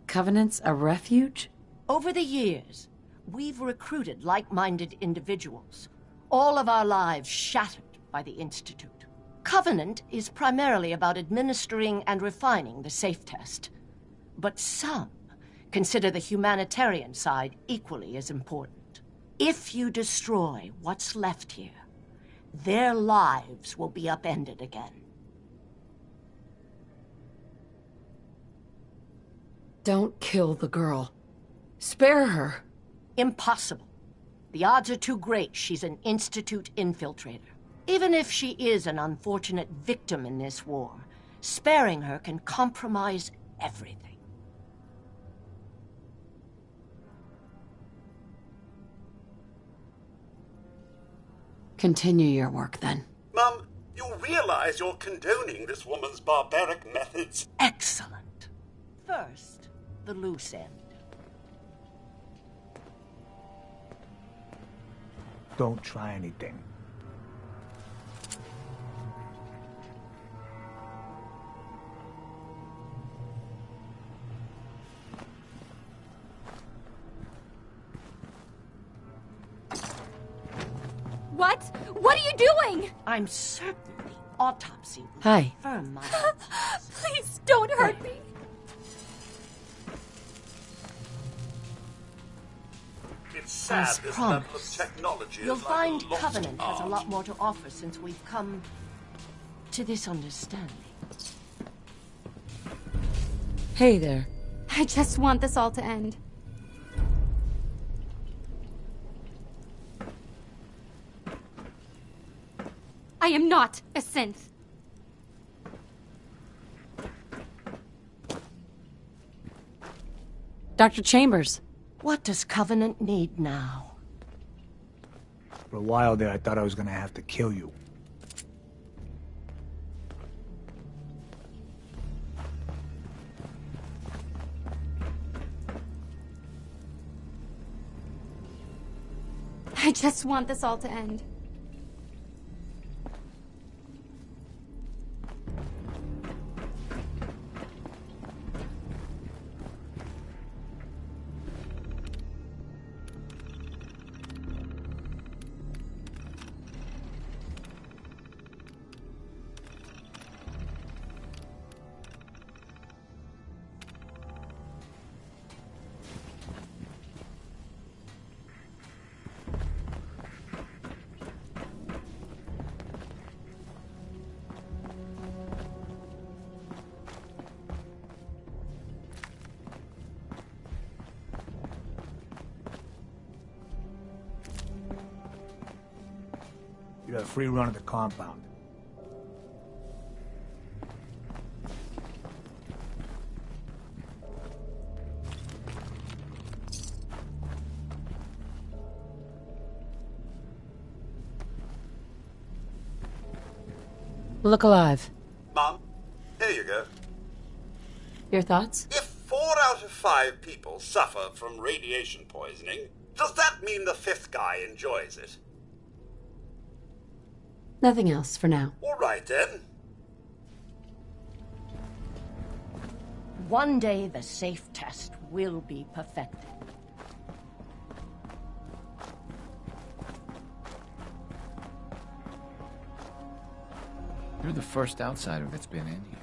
Covenant's a refuge? Over the years, we've recruited like-minded individuals, all of our lives shattered by the Institute. Covenant is primarily about administering and refining the SAFE test, but some consider the humanitarian side equally as important. If you destroy what's left here, their lives will be upended again. Don't kill the girl. Spare her. Impossible. The odds are too great she's an Institute infiltrator. Even if she is an unfortunate victim in this war, sparing her can compromise everything. Continue your work, then. Mum, you realize you're condoning this woman's barbaric methods? Excellent. First, the loose end. Don't try anything. What? What are you doing? I'm certain the autopsy will Hi. confirm my... Please don't hurt me. It's sad As this promised, level of technology you'll is find like a lost Covenant has a art. lot more to offer since we've come to this understanding. Hey there. I just want this all to end. I am not a synth. Dr. Chambers. What does Covenant need now? For a while there, I thought I was gonna have to kill you. I just want this all to end. You have free run of the compound. Look alive. Mom, here you go. Your thoughts? If 4 out of 5 people suffer from radiation poisoning, does that mean the 5th guy enjoys it? Nothing else for now. All right, then. One day the safe test will be perfected. You're the first outsider that's been in here.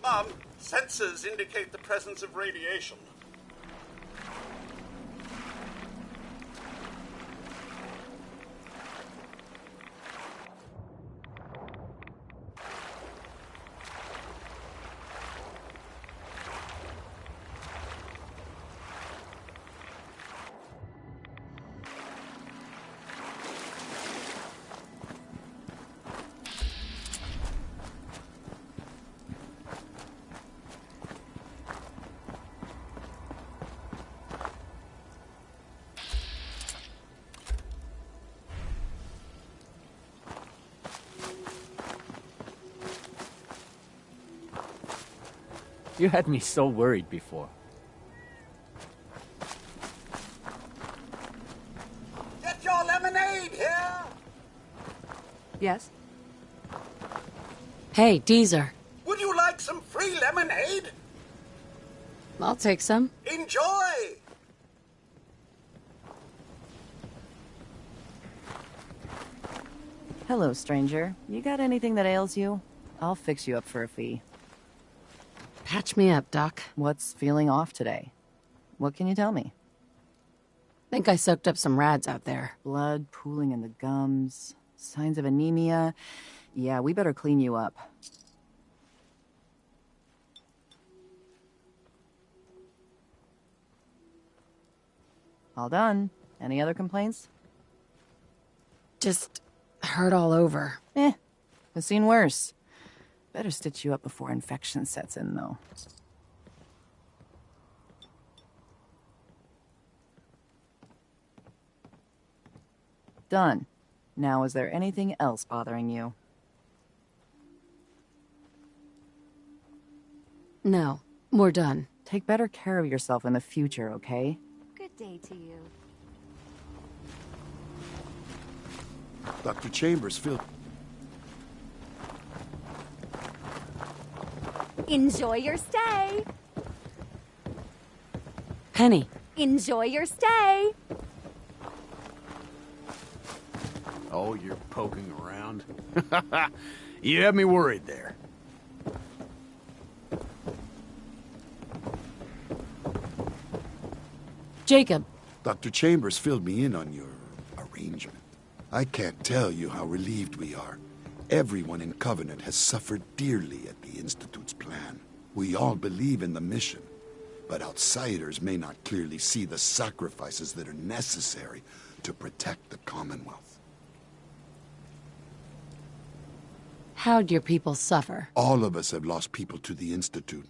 Mom, sensors indicate the presence of radiation. You had me so worried before. Get your lemonade here! Yes? Hey, Deezer. Would you like some free lemonade? I'll take some. Enjoy! Hello, stranger. You got anything that ails you? I'll fix you up for a fee. Patch me up, Doc. What's feeling off today? What can you tell me? Think I soaked up some rads out there. Blood pooling in the gums, signs of anemia. Yeah, we better clean you up. All done. Any other complaints? Just hurt all over. I've seen worse. Better stitch you up before infection sets in, though. Done. Now, is there anything else bothering you? No, we're done. Take better care of yourself in the future, okay? Good day to you. Dr. Chambers, Phil. Enjoy your stay. Penny. Enjoy your stay. Oh, you're poking around? You have me worried there. Jacob. Dr. Chambers filled me in on your arrangement. I can't tell you how relieved we are. Everyone in Covenant has suffered dearly at the Institute's plan. We all believe in the mission, but outsiders may not clearly see the sacrifices that are necessary to protect the Commonwealth. How'd your people suffer? All of us have lost people to the Institute.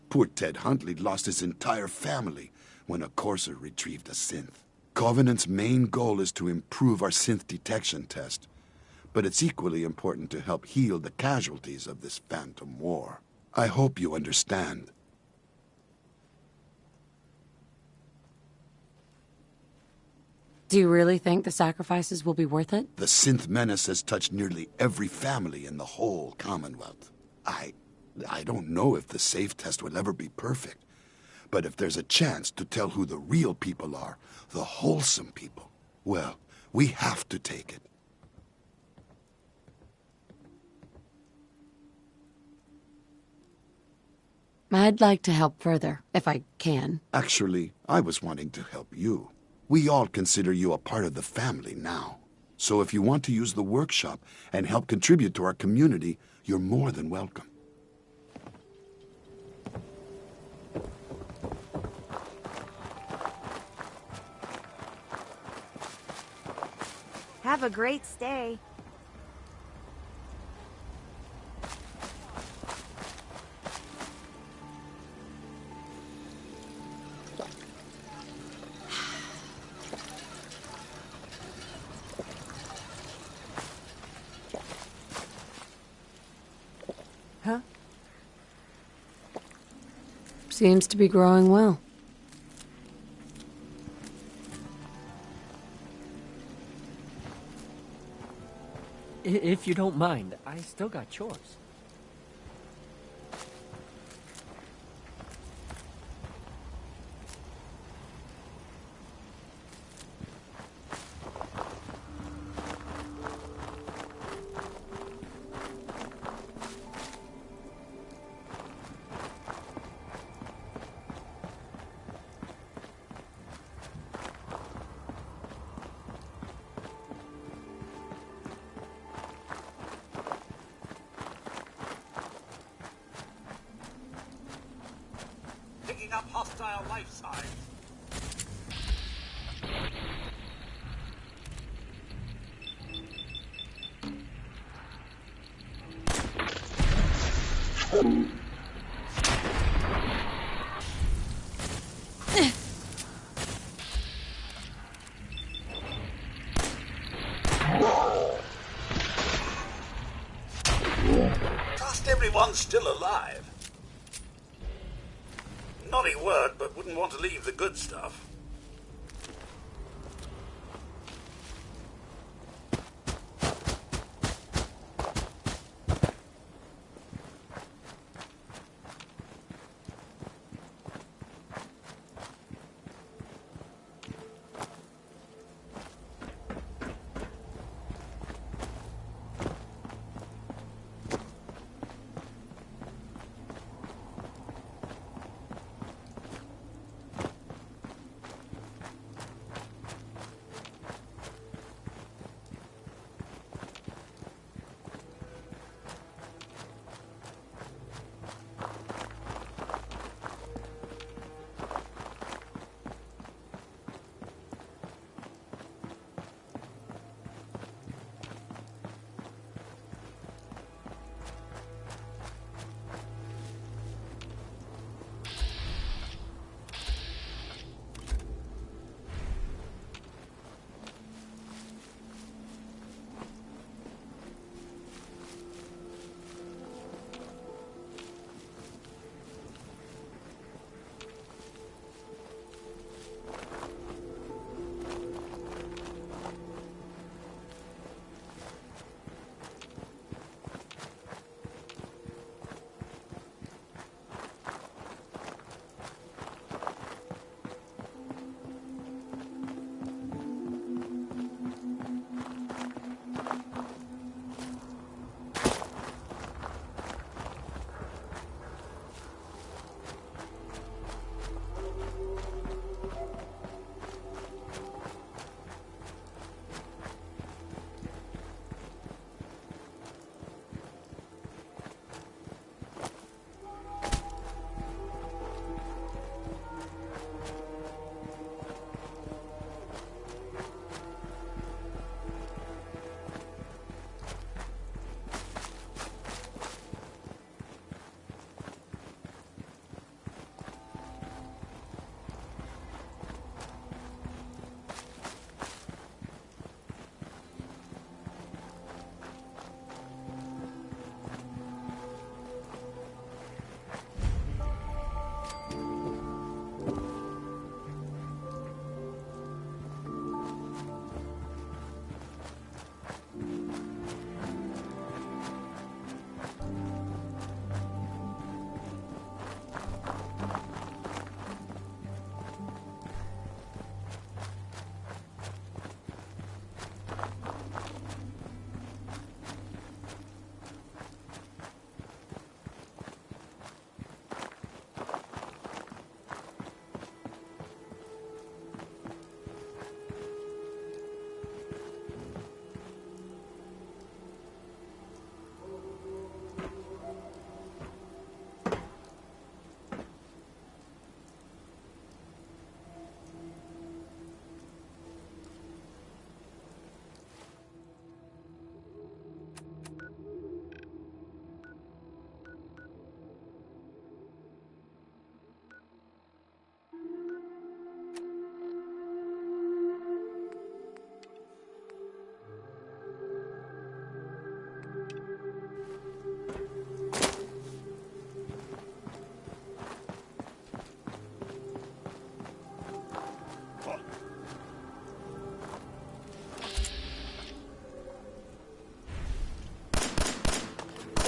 Poor Ted Huntley lost his entire family when a courser retrieved a synth. Covenant's main goal is to improve our synth detection test, but it's equally important to help heal the casualties of this phantom war. I hope you understand. Do you really think the sacrifices will be worth it? The synth menace has touched nearly every family in the whole Commonwealth. I don't know if the safe test will ever be perfect, but if there's a chance to tell who the real people are, the wholesome people, well, we have to take it. I'd like to help further, if I can. Actually, I was wanting to help you. We all consider you a part of the family now. So if you want to use the workshop and help contribute to our community, you're more than welcome. Have a great stay. Huh? Seems to be growing well. If you don't mind, I still got chores. Picking up hostile life signs. Trust everyone's still alive. Naughty word, but wouldn't want to leave the good stuff.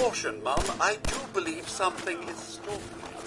Caution, Mum. I do believe something is stalking you.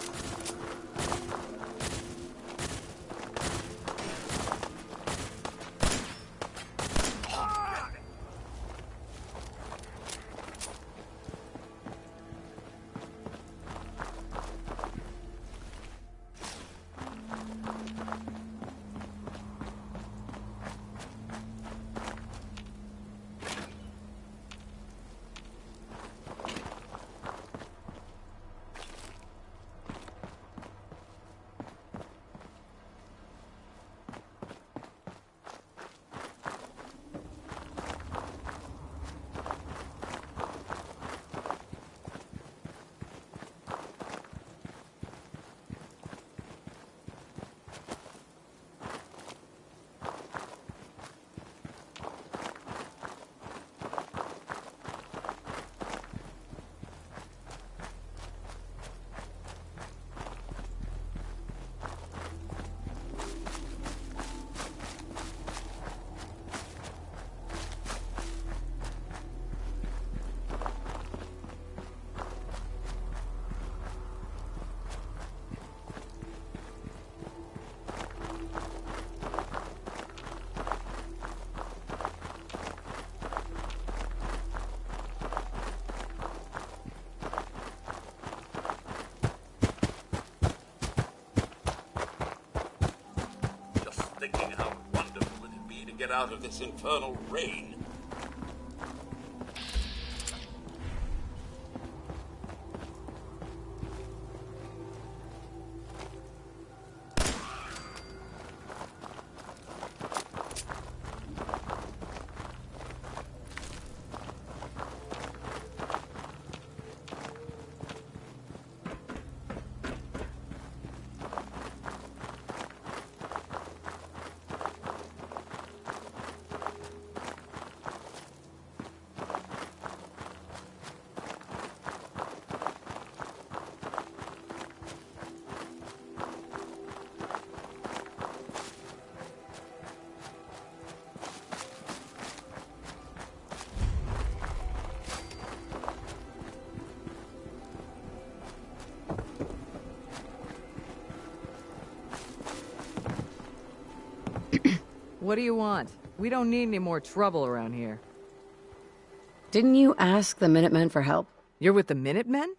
Thinking how wonderful it'd be to get out of this infernal rain. What do you want? We don't need any more trouble around here. Didn't you ask the Minutemen for help? You're with the Minutemen?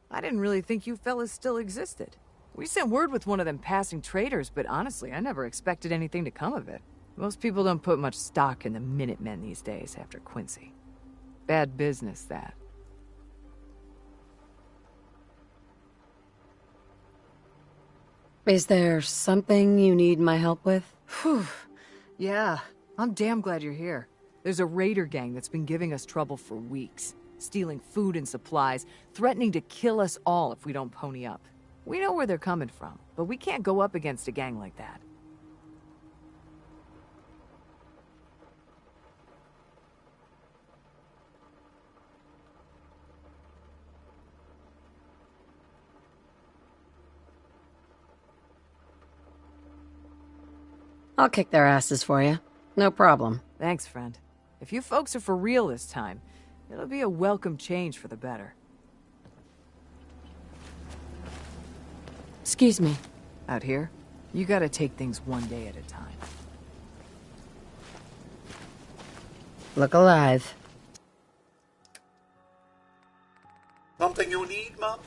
I didn't really think you fellas still existed. We sent word with one of them passing traders, but honestly, I never expected anything to come of it. Most people don't put much stock in the Minutemen these days after Quincy. Bad business, that. Is there something you need my help with? Whew. Yeah, I'm damn glad you're here. There's a raider gang that's been giving us trouble for weeks. Stealing food and supplies, threatening to kill us all if we don't pony up. We know where they're coming from, but we can't go up against a gang like that. I'll kick their asses for you. No problem. Thanks, friend. If you folks are for real this time, it'll be a welcome change for the better. Excuse me. Out here, you gotta take things one day at a time. Look alive. Something you need, Mum?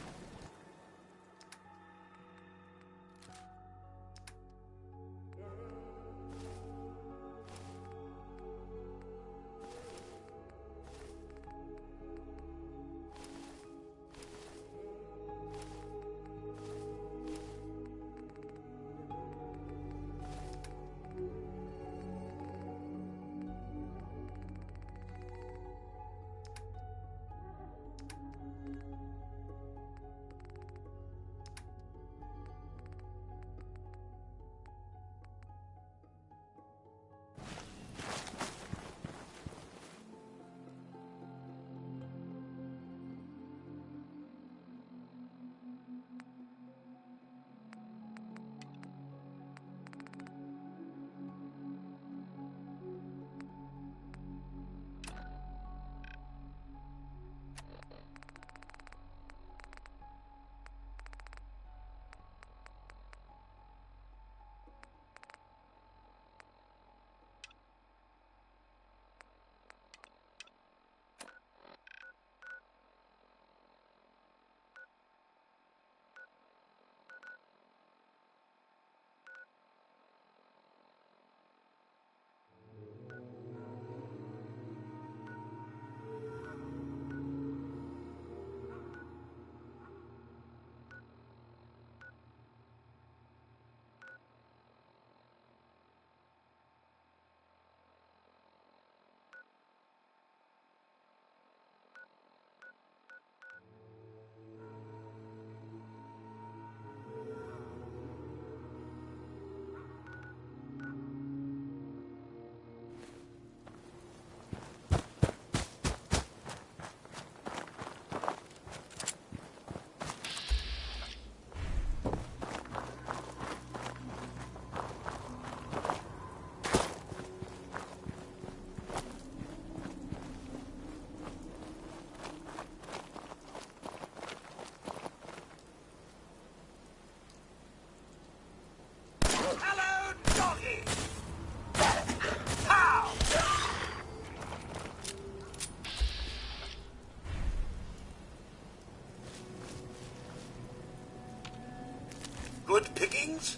Good pickings?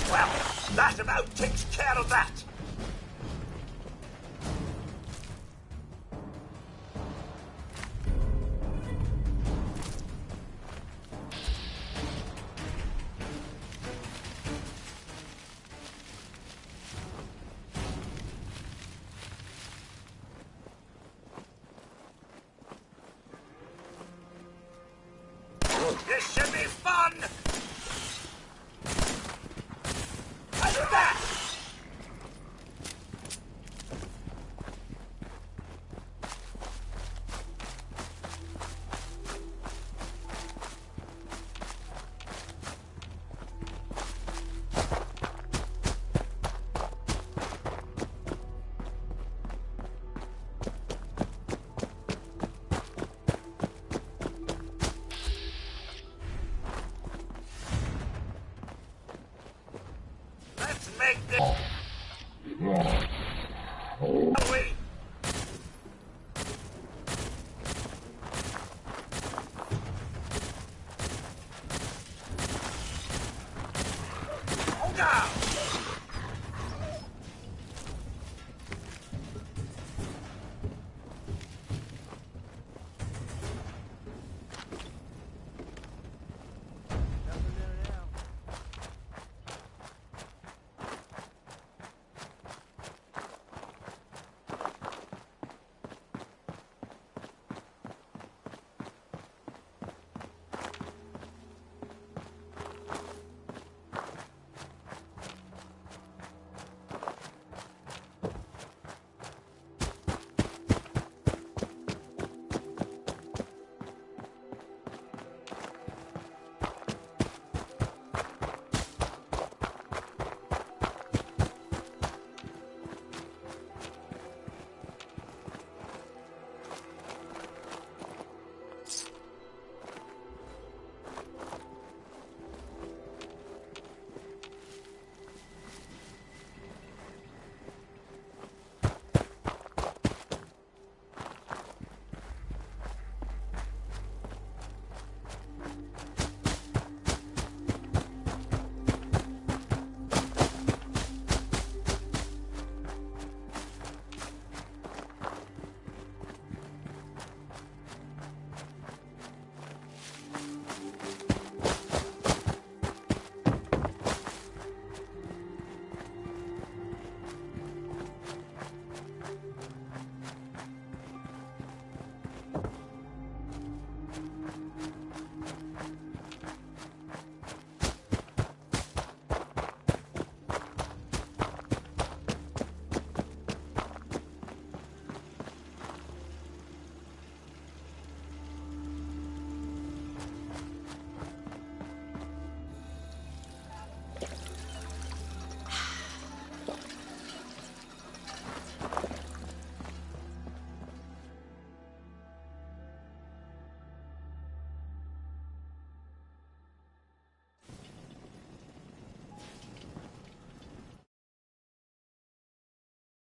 Well, that about takes care of that. This should be fun! Like that! Let's make this...